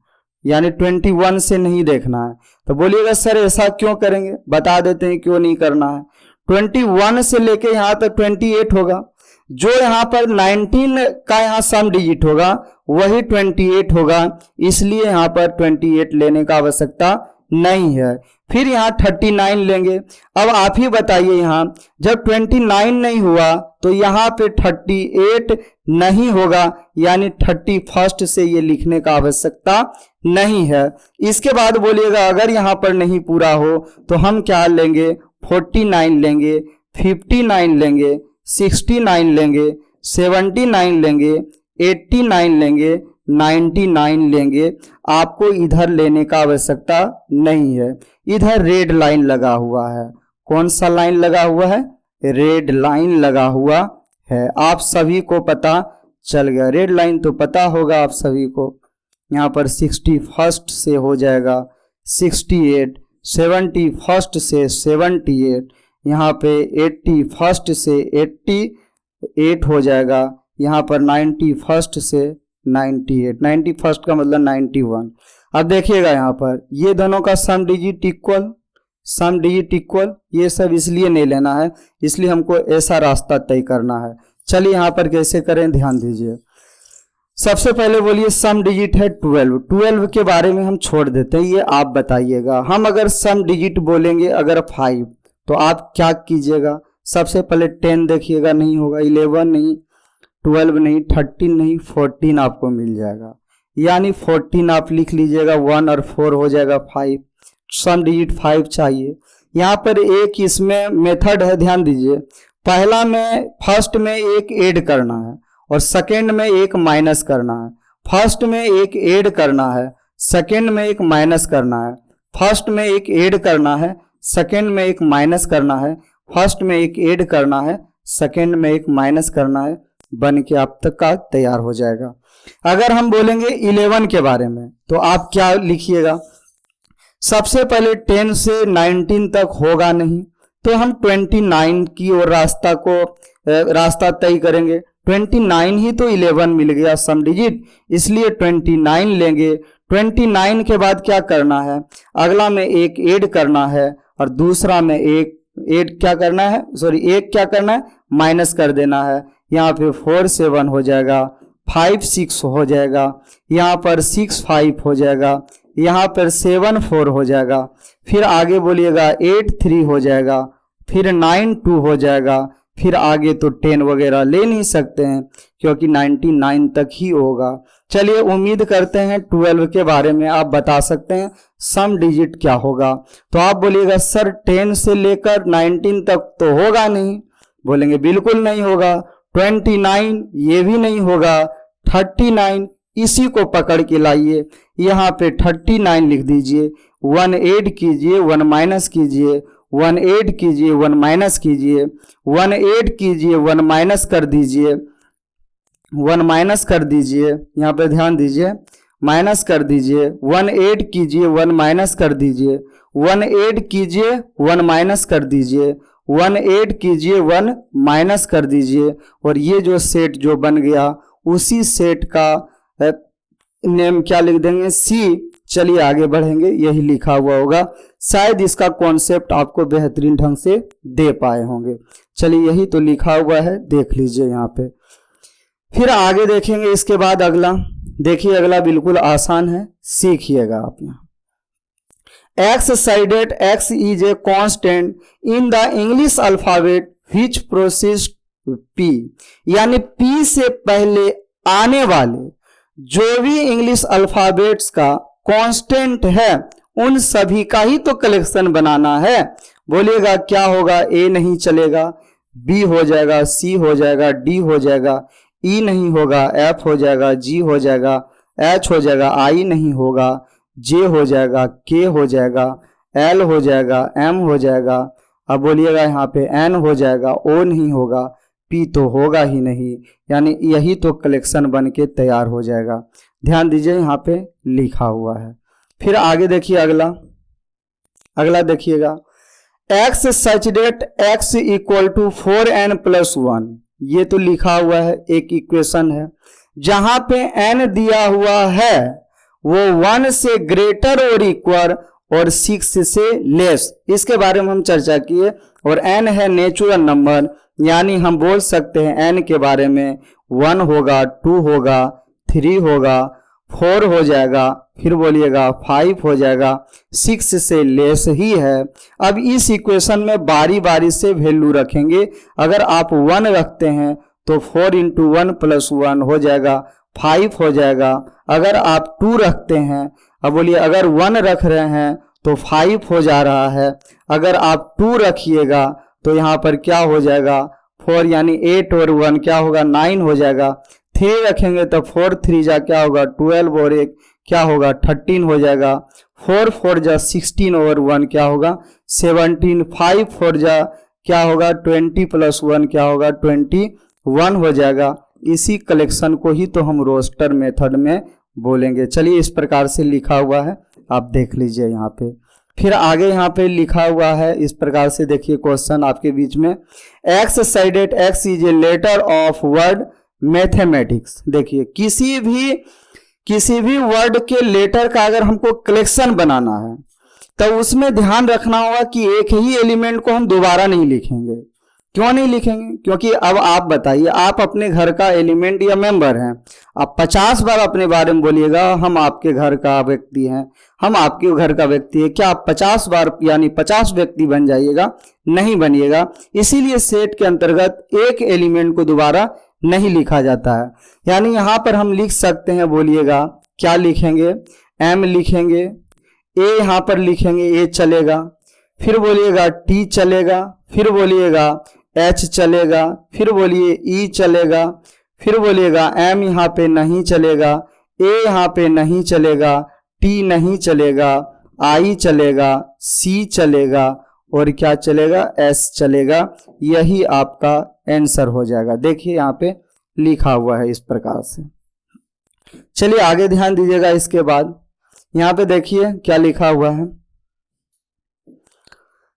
यानी 21 से नहीं देखना है। तो बोलिएगा सर ऐसा क्यों करेंगे, बता देते हैं क्यों नहीं करना है। 21 से लेके यहाँ तक 28 होगा, जो यहाँ पर 19 का यहाँ सम डिजिट होगा वही 28 होगा, इसलिए यहाँ पर 28 लेने का आवश्यकता नहीं है। फिर यहाँ 39 लेंगे। अब आप ही बताइए, यहाँ जब 29 नहीं हुआ तो यहाँ पे 38 नहीं होगा, यानी 31 से ये लिखने का आवश्यकता नहीं है। इसके बाद बोलिएगा अगर यहाँ पर नहीं पूरा हो तो हम क्या लेंगे, 49 लेंगे, 59 लेंगे, 69 लेंगे, 79 लेंगे, 89 लेंगे, 99 लेंगे। आपको इधर लेने का आवश्यकता नहीं है। इधर रेड लाइन लगा हुआ है। कौन सा लाइन लगा हुआ है? रेड लाइन लगा हुआ है। आप सभी को पता चल गया, रेड लाइन तो पता होगा आप सभी को। यहाँ पर 61 से हो जाएगा 68, 71 से 78, यहाँ पे 81 से 88 हो जाएगा, यहाँ पर 91 से 98, 91 का मतलब 91। अब देखिएगा यहाँ पर ये दोनों का सम डिजिट इक्वल, सम डिजिट इक्वल, ये सब इसलिए नहीं लेना है, इसलिए हमको ऐसा रास्ता तय करना है। चलिए यहाँ पर कैसे करें ध्यान दीजिए। सबसे पहले बोलिए सम डिजिट है 12। 12 के बारे में हम छोड़ देते हैं, ये आप बताइएगा। हम अगर सम डिजिट बोलेंगे अगर 5 तो आप क्या कीजिएगा, सबसे पहले 10 देखिएगा, नहीं होगा, 11 नहीं, 12 नहीं, 13 नहीं, 14 आपको मिल जाएगा, यानी 14 आप लिख लीजिएगा। 1 और 4 हो जाएगा 5, सम डिजिट 5 चाहिए। यहाँ पर एक इसमें मेथड है, ध्यान दीजिए। पहला में फर्स्ट में एक ऐड करना है और सेकेंड में एक माइनस करना है। फर्स्ट में एक ऐड करना है, सेकेंड में एक माइनस करना है। फर्स्ट में एक ऐड करना है, सेकेंड में एक माइनस करना है। फर्स्ट में एक ऐड करना है, सेकेंड में एक माइनस करना है, बन के आप तक का तैयार हो जाएगा। अगर हम बोलेंगे 11 के बारे में तो आप क्या लिखिएगा, सबसे पहले 10 से 19 तक होगा नहीं तो हम 29 की ओर रास्ता तय करेंगे। 29 ही तो 11 मिल गया सम डिजिट, इसलिए 29 लेंगे। 29 के बाद क्या करना है, अगला में एक ऐड करना है और दूसरा में एक ऐड क्या करना है, एक क्या करना है, माइनस कर देना है। यहाँ पे 4 7 हो जाएगा, 5 6 हो जाएगा, यहाँ पर 6 5 हो जाएगा, यहाँ पर 7 4 हो जाएगा, फिर आगे बोलिएगा 8 3 हो जाएगा, फिर 9 2 हो जाएगा, फिर आगे तो 10 वगैरह ले नहीं सकते हैं क्योंकि 99 तक ही होगा। चलिए उम्मीद करते हैं 12 के बारे में आप बता सकते हैं सम डिजिट क्या होगा। तो आप बोलिएगा सर 10 से लेकर 19 तक तो होगा नहीं, बोलेंगे बिल्कुल नहीं होगा। 29 ये भी नहीं होगा, 39 इसी को पकड़ के लाइए, यहाँ पे 39 लिख दीजिए, 1 ऐड कीजिए, 1 माइनस कीजिए, 1 ऐड कीजिए, 1 माइनस कीजिए, 1 ऐड कीजिए, 1 माइनस कर दीजिए, 1 माइनस कर दीजिए, यहाँ पे ध्यान दीजिए, माइनस कर दीजिए, 1 ऐड कीजिए, 1 माइनस कर दीजिए, 1 ऐड कीजिए, 1 माइनस कर दीजिए, 1 ऐड कीजिए, 1 माइनस कर दीजिए, और ये जो सेट जो बन गया उसी सेट का नेम क्या लिख देंगे, सी। चलिए आगे बढ़ेंगे, यही लिखा हुआ होगा, शायद इसका कॉन्सेप्ट आपको बेहतरीन ढंग से दे पाए होंगे। चलिए यही तो लिखा हुआ है, देख लीजिए यहाँ पे। फिर आगे देखेंगे, इसके बाद अगला देखिए, अगला बिल्कुल आसान है, सीखिएगा आप। यहाँ x such that x is a constant in the English alphabet which proceeds P, यानी पी से पहले आने वाले जो भी इंग्लिश अल्फाबेट्स का कांस्टेंट है उन सभी का ही तो कलेक्शन बनाना है। बोलिएगा क्या होगा, ए नहीं चलेगा, बी हो जाएगा, सी हो जाएगा, डी हो जाएगा, ई नहीं होगा, एफ हो जाएगा, जी हो जाएगा, एच हो जाएगा, आई नहीं होगा, जे हो जाएगा, के हो जाएगा, एल हो जाएगा, एम हो जाएगा। अब बोलिएगा यहाँ पे एन हो जाएगा, ओ नहीं होगा, पी तो होगा ही नहीं, यानी यही तो कलेक्शन बन के तैयार हो जाएगा। ध्यान दीजिए यहाँ पे लिखा हुआ है। फिर आगे देखिए अगला देखिएगा, x such that x equal to 4n+1, ये तो लिखा हुआ है, एक इक्वेशन है। जहां पे n दिया हुआ है वो 1 से ग्रेटर और इक्वल और 6 से लेस, इसके बारे में हम चर्चा किए। और n है नेचुरल नंबर, यानी हम बोल सकते हैं n के बारे में 1 होगा, 2 होगा, 3 होगा, 4 हो जाएगा, फिर बोलिएगा 5 हो जाएगा, 6 से लेस ही है। अब इस इक्वेशन में बारी बारी से वैल्यू रखेंगे। अगर आप 1 रखते हैं तो 4 × 1 + 1 हो जाएगा, 5 हो जाएगा। अगर आप 2 रखते हैं, अब बोलिए अगर 1 रख रहे हैं तो 5 हो जा रहा है। अगर आप 2 रखिएगा तो यहाँ पर क्या हो जाएगा, 4 यानी 8 और 1 क्या होगा, 9 हो जाएगा। 3 रखेंगे तो 4 3 जा क्या होगा, 12 और 1 क्या होगा, 13 हो जाएगा। 4 4 जा 16 और 1 क्या होगा, 17। 5 4 जा क्या होगा, 20 + 1 क्या होगा, 21 हो जाएगा। इसी कलेक्शन को ही तो हम रोस्टर मेथड में बोलेंगे। चलिए इस प्रकार से लिखा हुआ है, आप देख लीजिए यहाँ पे। फिर आगे यहाँ पे लिखा हुआ है इस प्रकार से, देखिए क्वेश्चन आपके बीच में, x such that x is a letter of word mathematics. देखिए किसी भी वर्ड के लेटर का अगर हमको कलेक्शन बनाना है तो उसमें ध्यान रखना होगा कि एक ही एलिमेंट को हम दोबारा नहीं लिखेंगे। क्यों नहीं लिखेंगे? क्योंकि अब आप बताइए, आप अपने घर का एलिमेंट या मेंबर हैं, आप 50 बार अपने बारे में बोलिएगा हम आपके घर का व्यक्ति हैं, हम आपके घर का व्यक्ति है, क्या आप 50 बार यानी 50 व्यक्ति बन जाइएगा? नहीं बनिएगा। इसीलिए सेट के अंतर्गत एक एलिमेंट को दोबारा नहीं लिखा जाता है। यानी यहाँ पर हम लिख सकते हैं, बोलिएगा क्या लिखेंगे, एम लिखेंगे, ए यहाँ पर लिखेंगे, ए चलेगा, फिर बोलिएगा टी चलेगा, फिर बोलिएगा एच चलेगा, फिर बोलिए ई चलेगा, फिर बोलिएगा एम यहाँ पे नहीं चलेगा, ए यहाँ पे नहीं चलेगा, टी नहीं चलेगा, आई चलेगा, सी चलेगा और क्या चलेगा, एस चलेगा। यही आपका आंसर हो जाएगा। देखिए यहाँ पे लिखा हुआ है इस प्रकार से। चलिए आगे ध्यान दीजिएगा। इसके बाद यहाँ पे देखिए क्या लिखा हुआ है,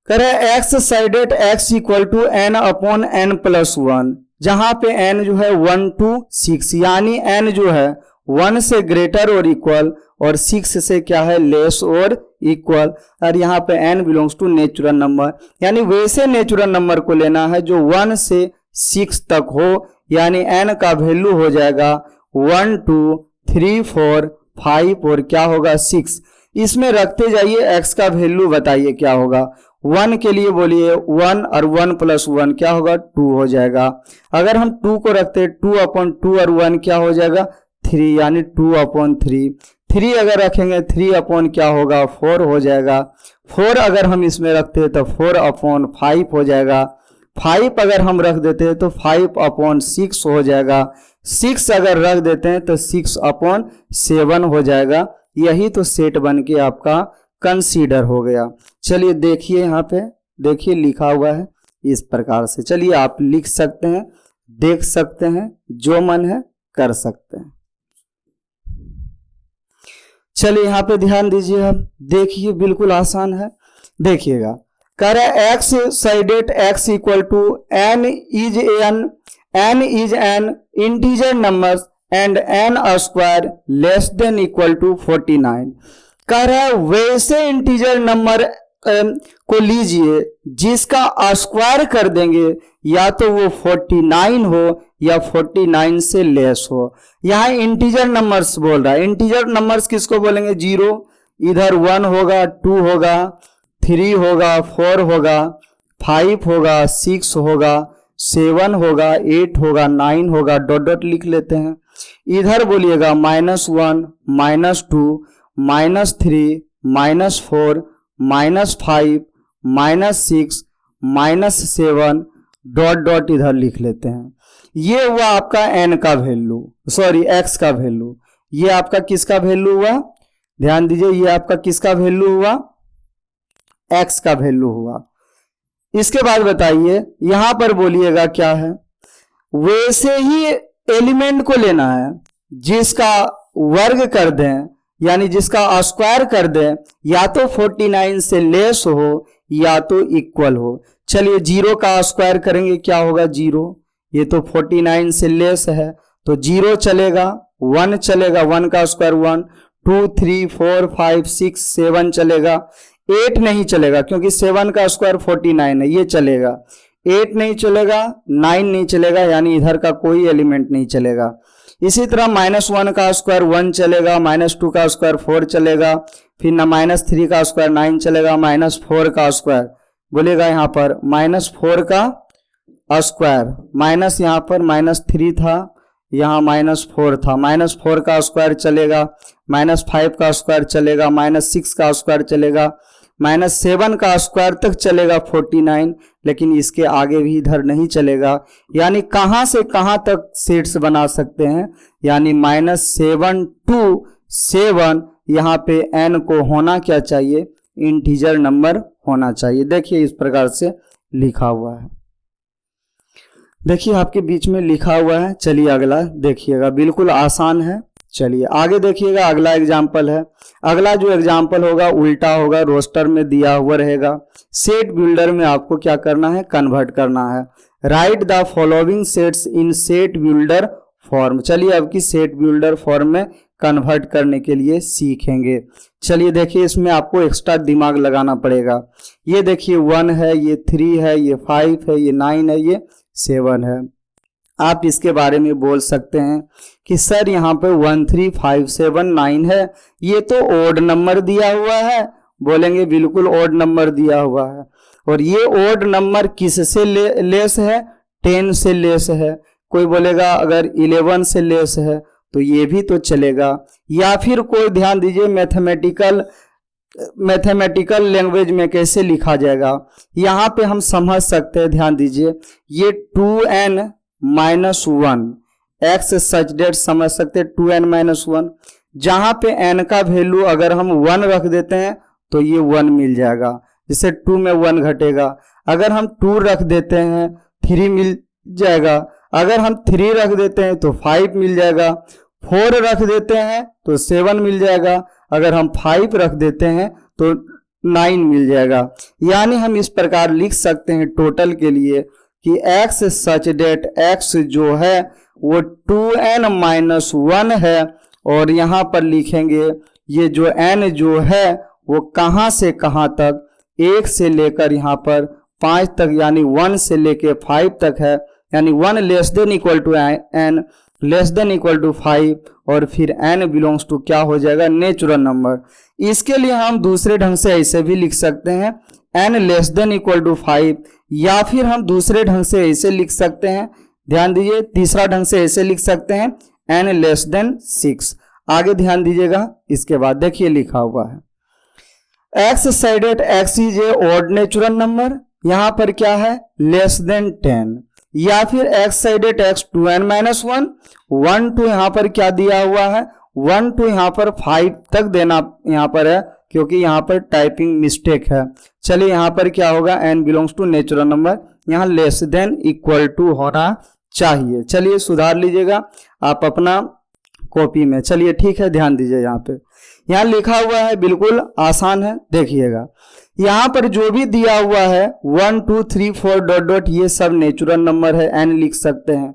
करे x such that x equal to n/n+1, जहां पे n जो है 1 to 6, यानी n जो है 1 से ग्रेटर और इक्वल और 6 से क्या है, लेस और इक्वल। और यहाँ पे n belongs to natural number, यानी वैसे नेचुरल नंबर को लेना है जो 1 से 6 तक हो, यानी n का वैल्यू हो जाएगा 1 2 3 4 5 और क्या होगा 6। इसमें रखते जाइए, x का वैल्यू बताइए क्या होगा। 1 के लिए बोलिए 1 और 1 + 1 क्या होगा, 2 हो जाएगा। अगर हम 2 को रखते 2/2 और 1 क्या हो जाएगा, 3, यानी 2/3। 3 अगर रखेंगे 3 क्या होगा, 4 हो जाएगा। 4 अगर हम इसमें रखते तो 4/5 हो जाएगा। 5 अगर हम रख देते हैं तो 5/6 हो जाएगा। 6 अगर रख देते हैं तो 6/7 हो जाएगा। यही तो सेट बन के आपका कंसीडर हो गया। चलिए देखिए यहाँ पे, देखिए लिखा हुआ है इस प्रकार से। चलिए आप लिख सकते हैं, देख सकते हैं, जो मन है कर सकते हैं। चलिए यहाँ पे ध्यान दीजिए, आप देखिए बिल्कुल आसान है। देखिएगा, कह रहा है x such that x equal to n is an integer number and n² less than equal to 49। कह रहा है वैसे इंटीजर नंबर को लीजिए जिसका स्क्वायर कर देंगे या तो वो 49 हो या 49 से लेस हो। यहाँ इंटीजर नंबर्स बोल रहा है। इंटीजर नंबर्स किसको बोलेंगे, 0, इधर 1 होगा, 2 होगा, 3 होगा, 4 होगा, 5 होगा, 6 होगा, 7 होगा, 8 होगा, 9 होगा, डॉट डॉट लिख लेते हैं। इधर बोलिएगा -1, -2, -3, -4, -5, -6, -7 डॉट डॉट इधर लिख लेते हैं। ये हुआ आपका n का वैल्यू, सॉरी x का वैल्यू। ये आपका किसका वैल्यू हुआ, ध्यान दीजिए ये आपका किसका वैल्यू हुआ, x का वैल्यू हुआ। इसके बाद बताइए यहां पर बोलिएगा क्या है, वैसे ही एलिमेंट को लेना है जिसका वर्ग कर दें यानी जिसका स्क्वायर कर दें, या तो 49 से लेस हो या तो इक्वल हो। चलिए 0 का स्क्वायर करेंगे क्या होगा 0, ये तो 49 से लेस है तो 0 चलेगा, 1 चलेगा, 1 का स्क्वायर 1, 2 3 4 5 6 7 चलेगा, 8 नहीं चलेगा क्योंकि 7 का स्क्वायर 49 है, ये चलेगा, 8 नहीं चलेगा, 9 नहीं चलेगा, यानी इधर का कोई एलिमेंट नहीं चलेगा। इसी तरह -1 का स्क्वायर 1 चलेगा, -2 का स्क्वायर 4 चलेगा, फिर ना -3 का स्क्वायर 9 चलेगा, -4 का स्क्वायर बोलेगा यहाँ पर -4 का स्क्वायर, माइनस यहाँ पर -3 था, यहाँ -4 था, -4 का स्क्वायर चलेगा, -5 का स्क्वायर चलेगा, -6 का स्क्वायर चलेगा, -7 का स्क्वायर तक चलेगा 49, लेकिन इसके आगे भी इधर नहीं चलेगा। यानी कहां से कहां तक सेट्स बना सकते हैं, यानी -7 to 7 यहाँ पे n को होना क्या चाहिए, इंटीजर नंबर होना चाहिए। देखिए इस प्रकार से लिखा हुआ है, देखिए आपके बीच में लिखा हुआ है। चलिए अगला देखिएगा, बिल्कुल आसान है। चलिए आगे देखिएगा, अगला एग्जाम्पल है। अगला जो एग्जाम्पल होगा उल्टा होगा, रोस्टर में दिया हुआ रहेगा, सेट बिल्डर में आपको क्या करना है, कन्वर्ट करना है। Write the following sets in set builder form. चलिए अब की सेट बिल्डर फॉर्म में कन्वर्ट करने के लिए सीखेंगे। चलिए देखिए इसमें आपको एक्स्ट्रा दिमाग लगाना पड़ेगा। ये देखिए 1 है, ये 3 है, ये 5 है, ये 9 है, ये 7 है। आप इसके बारे में बोल सकते हैं कि सर यहाँ पे 1 3 5 7 9 है, ये तो ओड नंबर दिया हुआ है। बोलेंगे बिल्कुल ओड नंबर दिया हुआ है, और ये ओड नंबर किससे लेस है, 10 से लेस है। कोई बोलेगा अगर 11 से लेस है तो ये भी तो चलेगा। या फिर कोई ध्यान दीजिए मैथमेटिकल लैंग्वेज में कैसे लिखा जाएगा, यहाँ पे हम समझ सकते हैं। ध्यान दीजिए ये 2n - 1 x सच डेट समझ सकते हैं, 2n - 1, जहां पे n का वैल्यू अगर हम 1 रख देते हैं तो ये 1 मिल जाएगा, जिससे 2 में 1 घटेगा। अगर हम 2 रख देते हैं 3 मिल जाएगा, अगर हम 3 रख देते हैं तो 5 मिल जाएगा, 4 रख देते हैं तो 7 मिल जाएगा, अगर हम 5 रख देते हैं तो 9 मिल जाएगा। यानी हम इस प्रकार लिख सकते हैं टोटल के लिए कि x सच डेट x जो है वो 2n - 1 है, और यहाँ पर लिखेंगे ये जो n जो है वो कहाँ से कहाँ तक, 1 से लेकर यहाँ पर 5 तक, यानी 1 से लेकर 5 तक है, यानी 1 less than equal to n less than equal to 5, और फिर n बिलोंग्स टू क्या हो जाएगा, नेचुरल नंबर। इसके लिए हम दूसरे ढंग से ऐसे भी लिख सकते हैं n less than equal to 5, या फिर हम दूसरे ढंग से ऐसे लिख सकते हैं, ध्यान दीजिए तीसरा ढंग से ऐसे लिख सकते हैं n लेस देन 6। आगे ध्यान दीजिएगा, इसके बाद देखिए लिखा हुआ है x such that x is A odd natural number, यहां पर क्या है लेस देन 10, या फिर x such that x 2n - 1, 1 to यहाँ पर क्या दिया हुआ है, 1 to यहाँ पर 5 तक देना यहाँ पर है, क्योंकि यहाँ पर टाइपिंग मिस्टेक है। चलिए यहाँ पर क्या होगा, n belongs to natural number, यहाँ लेस देन इक्वल टू होना चाहिए। चलिए सुधार लीजिएगा आप अपना कॉपी में। चलिए ठीक है, ध्यान दीजिए यहाँ लिखा हुआ है, बिल्कुल आसान है। देखिएगा यहाँ पर जो भी दिया हुआ है 1 2 3 4 डॉट डॉट, ये सब नेचुरल नंबर है, n लिख सकते हैं।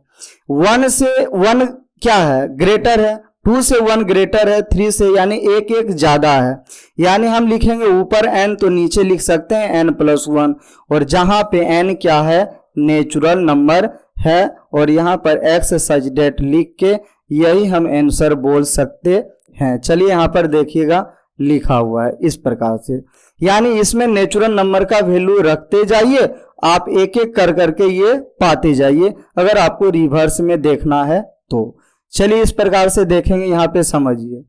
1 से 1 क्या है, ग्रेटर है, 2 से 1 ग्रेटर है, 3 से, यानी एक एक ज्यादा है, यानी हम लिखेंगे ऊपर n तो नीचे लिख सकते हैं n + 1, और जहां पे n क्या है, नेचुरल नंबर है, और यहाँ पर x सच डेट लिख के यही हम आंसर बोल सकते हैं। चलिए यहाँ पर देखिएगा लिखा हुआ है इस प्रकार से, यानी इसमें नेचुरल नंबर का वैल्यू रखते जाइए, आप एक एक कर करके ये पाते जाइए, अगर आपको रिवर्स में देखना है तो। चलिए इस प्रकार से देखेंगे, यहाँ पे समझिए।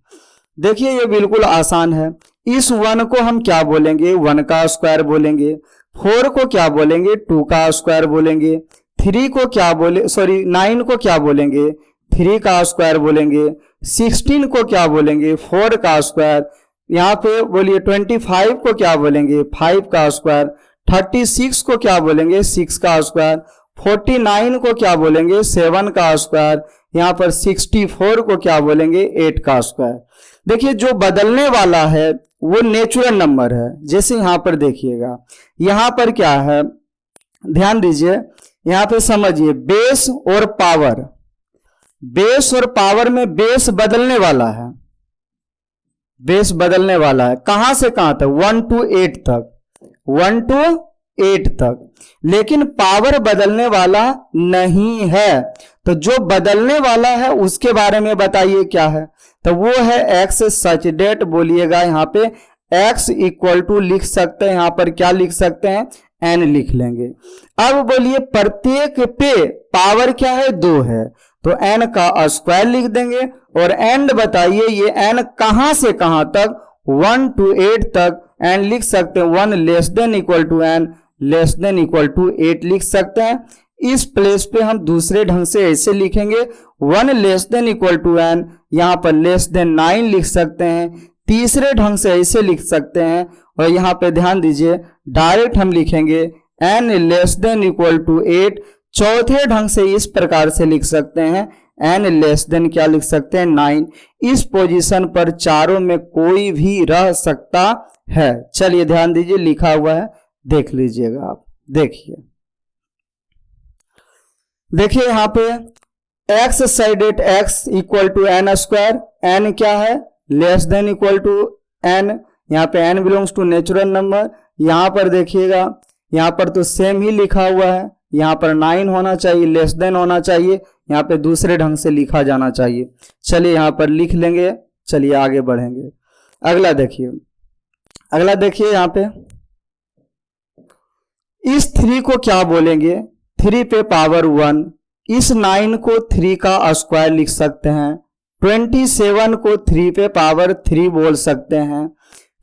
देखिए ये बिल्कुल आसान है। इस 1 को हम क्या बोलेंगे, 1 का स्क्वायर बोलेंगे, 4 को क्या बोलेंगे, 2 का स्क्वायर बोलेंगे, 3 को क्या बोले, सॉरी 9 को क्या बोलेंगे, 3 का स्क्वायर बोलेंगे, 16 को क्या बोलेंगे, 4 का स्क्वायर, यहाँ पे बोलिए 25 को क्या बोलेंगे 5 का स्क्वायर, 36 को क्या बोलेंगे 6 का स्क्वायर, 49 को क्या बोलेंगे 7 का स्क्वायर, यहाँ पर 64 को क्या बोलेंगे 8 का स्क्वायर। देखिए जो बदलने वाला है वो नेचुरल नंबर है। जैसे यहाँ पर देखिएगा, यहाँ पर क्या है, ध्यान दीजिए, यहाँ पे समझिए बेस और पावर, बेस और पावर में बेस बदलने वाला है, बेस बदलने वाला है कहां से कहां तक 1 to 8 तक, 1 to 8 तक, लेकिन पावर बदलने वाला नहीं है। तो जो बदलने वाला है उसके बारे में बताइए क्या है, तो वो है x सच डेट, बोलिएगा यहाँ पे x इक्वल टू लिख सकते हैं, यहाँ पर क्या लिख सकते हैं n लिख लेंगे। अब बोलिए प्रत्येक पे पावर क्या है 2 है, तो n का स्क्वायर लिख देंगे और एंड बताइए ये n कहां से कहां तक 1 to 8 तक, एंड लिख सकते हैं 1 less than equal to n less than equal to 8 लिख सकते हैं। इस प्लेस पे हम दूसरे ढंग से ऐसे लिखेंगे 1 less than equal to n, यहाँ पर लेस देन 9 लिख सकते हैं। तीसरे ढंग से ऐसे लिख सकते हैं, और यहाँ पे ध्यान दीजिए डायरेक्ट हम लिखेंगे n less than equal to 8। चौथे ढंग से इस प्रकार से लिख सकते हैं n लेस देन क्या लिख सकते हैं 9। इस पोजीशन पर चारों में कोई भी रह सकता है। चलिए ध्यान दीजिए लिखा हुआ है, देख लीजिएगा आप, देखिए देखिए यहाँ पे x such that x equal to n square, n क्या है less than equal to n, यहाँ पे n belongs to natural number. यहाँ पर देखिएगा, यहाँ पर तो सेम ही लिखा हुआ है, यहाँ पर 9 होना चाहिए, लेस देन होना चाहिए, यहाँ पे दूसरे ढंग से लिखा जाना चाहिए। चलिए यहाँ पर लिख लेंगे, चलिए आगे बढ़ेंगे। अगला देखिए, अगला देखिए यहाँ पे इस 3 को क्या बोलेंगे 3 पे पावर 1, इस 9 को 3 का स्क्वायर लिख सकते हैं, 27 को 3 पे पावर 3 बोल सकते हैं,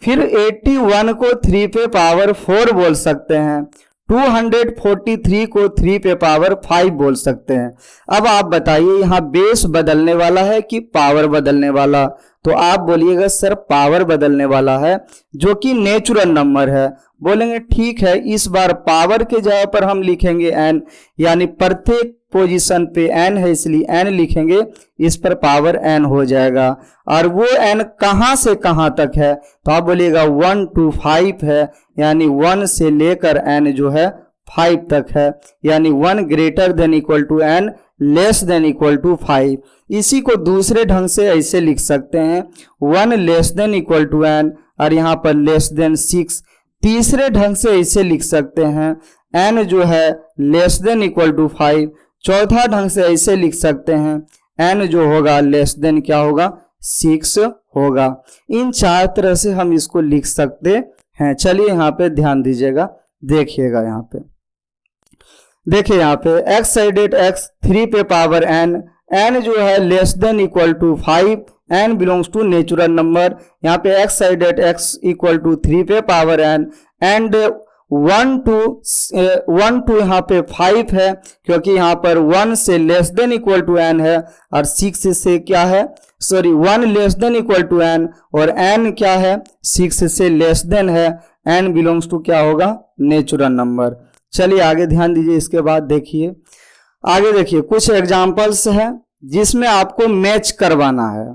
फिर 81 को 3 पे पावर 4 बोल सकते हैं, 243 को 3 पे पावर 5 बोल सकते हैं। अब आप बताइए यहाँ बेस बदलने वाला है कि पावर बदलने वाला, तो आप बोलिएगा सर पावर बदलने वाला है जो कि नेचुरल नंबर है। बोलेंगे ठीक है, इस बार पावर के जगह पर हम लिखेंगे n, यानी प्रत्येक पोजीशन पे n है इसलिए n लिखेंगे, इस पर पावर n हो जाएगा। और वो n कहां से कहां तक है, तो आप बोलिएगा 1 to 5 है, यानी 1 से लेकर n जो है 5 तक है, यानी 1 greater than equal to n less than equal to 5। इसी को दूसरे ढंग से ऐसे लिख सकते हैं 1 less than equal to n, और यहाँ पर लेस देन 6। तीसरे ढंग से ऐसे लिख सकते हैं n जो है लेस देन इक्वल टू 5। चौथा ढंग से ऐसे लिख सकते हैं n जो होगा लेस देन क्या होगा 6 होगा। इन 4 तरह से हम इसको लिख सकते हैं। चलिए यहाँ पे ध्यान दीजिएगा, देखिएगा यहाँ पे, देखिए यहाँ पे x साइडेड x 3 पे पावर n, n जो है less than equal to 5, n belongs to natural number. यहाँ पे x such that x equal to 3 पे पावर n, एंड 1 to यहाँ पे 5 है, क्योंकि यहाँ पर 1 से less than equal to n है, और 6 से क्या है, sorry 1 less than equal to n, और n क्या है 6 से लेस देन है, n बिलोंग्स टू क्या होगा नेचुरल नंबर। चलिए आगे ध्यान दीजिए, इसके बाद देखिए आगे, देखिए कुछ एग्जांपल्स हैं जिसमें आपको मैच करवाना है,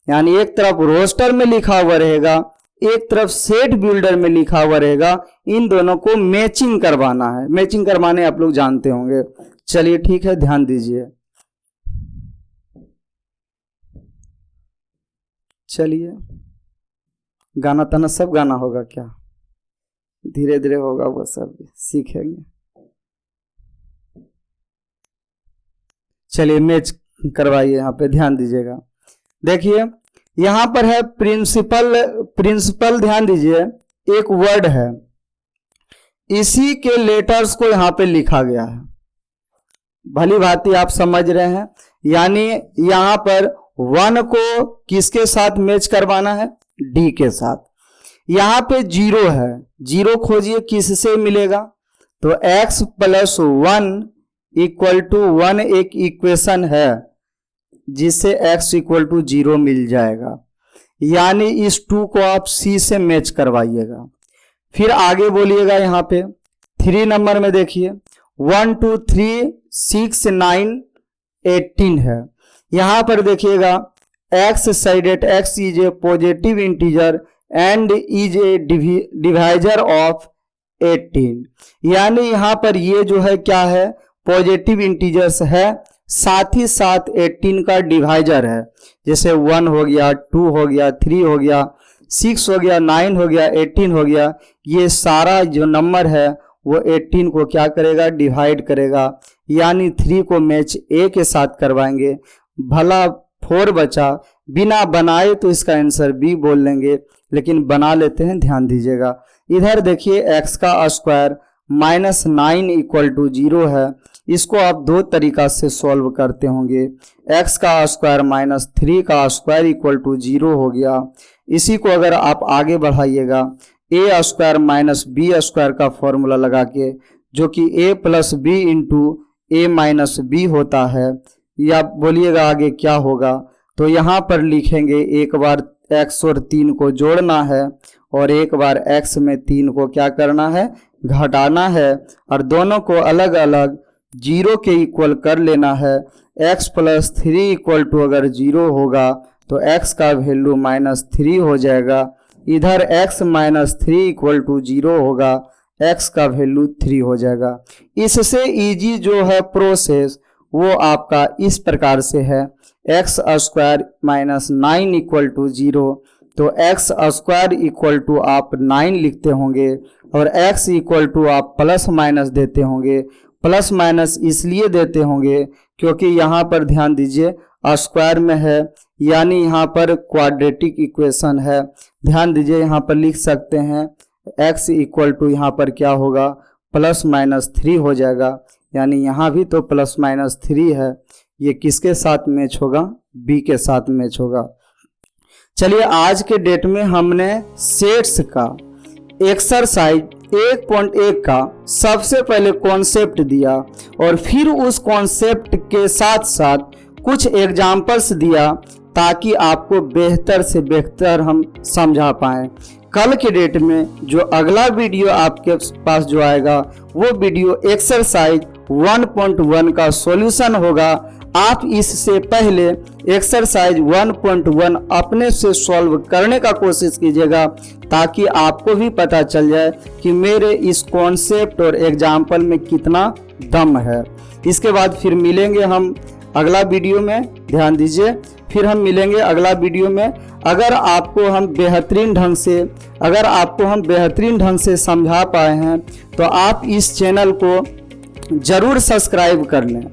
यानी एक तरफ रोस्टर में लिखा हुआ रहेगा, एक तरफ सेट बिल्डर में लिखा हुआ रहेगा, इन दोनों को मैचिंग करवाना है। मैचिंग करवाने आप लोग जानते होंगे। चलिए ठीक है, ध्यान दीजिए। चलिए गाना ताना सब गाना होगा क्या, धीरे धीरे होगा, वो सब सीखेंगे। चलिए मैच करवाइए, यहाँ पे ध्यान दीजिएगा। देखिए यहाँ पर है प्रिंसिपल, ध्यान दीजिए एक वर्ड है, इसी के लेटर्स को यहाँ पे लिखा गया है, भली भांति आप समझ रहे हैं। यानी यहाँ पर 1 को किसके साथ मैच करवाना है, डी के साथ। यहाँ पे 0 है, 0 खोजिए किससे मिलेगा, तो x प्लस 1 इक्वल टू 1 एक इक्वेशन है जिससे x इक्वल टू 0 मिल जाएगा। यानी इस 2 को आप C से मैच करवाइएगा। फिर आगे बोलिएगा, यहाँ पे 3 नंबर में देखिए 1 2 3 6 9 18 है। यहाँ पर देखिएगा x such that x is A positive integer and is a divisor of 18, यानी यहाँ पर ये जो है क्या है, पॉजिटिव इंटीजर्स है, साथ ही साथ 18 का डिवाइजर है। जैसे 1 हो गया, 2 हो गया, 3 हो गया, 6 हो गया, 9 हो गया, 18 हो गया, ये सारा जो नंबर है वो 18 को क्या करेगा, डिवाइड करेगा। यानी 3 को मैच A के साथ करवाएंगे, भला 4 बचा, बिना बनाए तो इसका आंसर B बोल लेंगे, लेकिन बना लेते हैं, ध्यान दीजिएगा। इधर देखिए x का स्क्वायर माइनस 9 इक्वल टू 0 है। इसको आप 2 तरीका से सॉल्व करते होंगे। x का स्क्वायर माइनस 3 का स्क्वायर इक्वल टू 0 हो गया। इसी को अगर आप आगे बढ़ाइएगा, a square minus b square का फॉर्मूला लगा के, जो कि a plus b into a minus b होता है, या बोलिएगा आगे क्या होगा। तो यहाँ पर लिखेंगे, एक बार x और 3 को जोड़ना है और एक बार x में 3 को क्या करना है, घटाना है, और दोनों को अलग अलग 0 के इक्वल कर लेना है। x प्लस 3 इक्वल टू अगर 0 होगा तो x का वैल्यू माइनस 3 हो जाएगा। इधर x माइनस 3 इक्वल टू 0 होगा, x का वैल्यू 3 हो जाएगा। इससे इजी जो है प्रोसेस वो आपका इस प्रकार से है, x square minus 9 equal to 0, तो x स्क्वायर इक्वल टू आप 9 लिखते होंगे और x इक्वल टू आप प्लस माइनस देते होंगे। प्लस माइनस इसलिए देते होंगे क्योंकि यहाँ पर ध्यान दीजिए स्क्वायर में है, यानी यहाँ पर क्वाड्रेटिक इक्वेशन है। ध्यान दीजिए, यहाँ पर लिख सकते हैं x इक्वल टू यहाँ पर क्या होगा, प्लस माइनस 3 हो जाएगा, यानी यहाँ भी तो प्लस माइनस 3 है। ये किसके साथ मैच होगा, b के साथ मैच होगा। चलिए, आज के डेट में हमने सेट्स का एक्सरसाइज 1.1 का सबसे पहले कॉन्सेप्ट दिया और फिर उस कॉन्सेप्ट के साथ साथ कुछ एग्जाम्पल्स दिया ताकि आपको बेहतर से बेहतर हम समझा पाएं। कल के डेट में जो अगला वीडियो आपके पास जो आएगा वो वीडियो एक्सरसाइज 1.1 का सॉल्यूशन होगा। आप इससे पहले एक्सरसाइज 1.1 अपने से सॉल्व करने का कोशिश कीजिएगा ताकि आपको भी पता चल जाए कि मेरे इस कॉन्सेप्ट और एग्जाम्पल में कितना दम है। इसके बाद फिर मिलेंगे हम अगला वीडियो में, ध्यान दीजिए, फिर हम मिलेंगे अगला वीडियो में। अगर आपको हम बेहतरीन ढंग से समझा पाए हैं तो आप इस चैनल को ज़रूर सब्सक्राइब कर लें।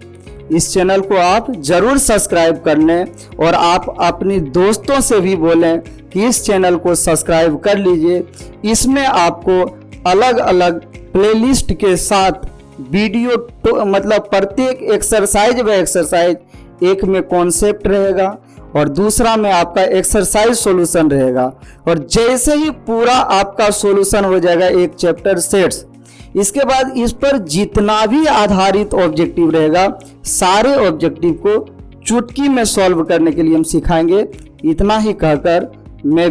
इस चैनल को आप ज़रूर सब्सक्राइब कर लें और आप अपने दोस्तों से भी बोलें कि इस चैनल को सब्सक्राइब कर लीजिए। इसमें आपको अलग अलग प्लेलिस्ट के साथ वीडियो तो मतलब प्रत्येक एक्सरसाइज व एक्सरसाइज, एक में कॉन्सेप्ट रहेगा और दूसरा में आपका एक्सरसाइज सॉल्यूशन रहेगा। और जैसे ही पूरा आपका सॉल्यूशन हो जाएगा एक चैप्टर सेट्स, इसके बाद इस पर जितना भी आधारित ऑब्जेक्टिव रहेगा सारे ऑब्जेक्टिव को चुटकी में सॉल्व करने के लिए हम सिखाएंगे। इतना ही कहकर मैं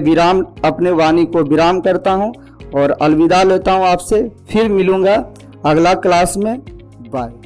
अपने वाणी को विराम करता हूं और अलविदा लेता हूं आपसे। फिर मिलूंगा अगला क्लास में। बाय।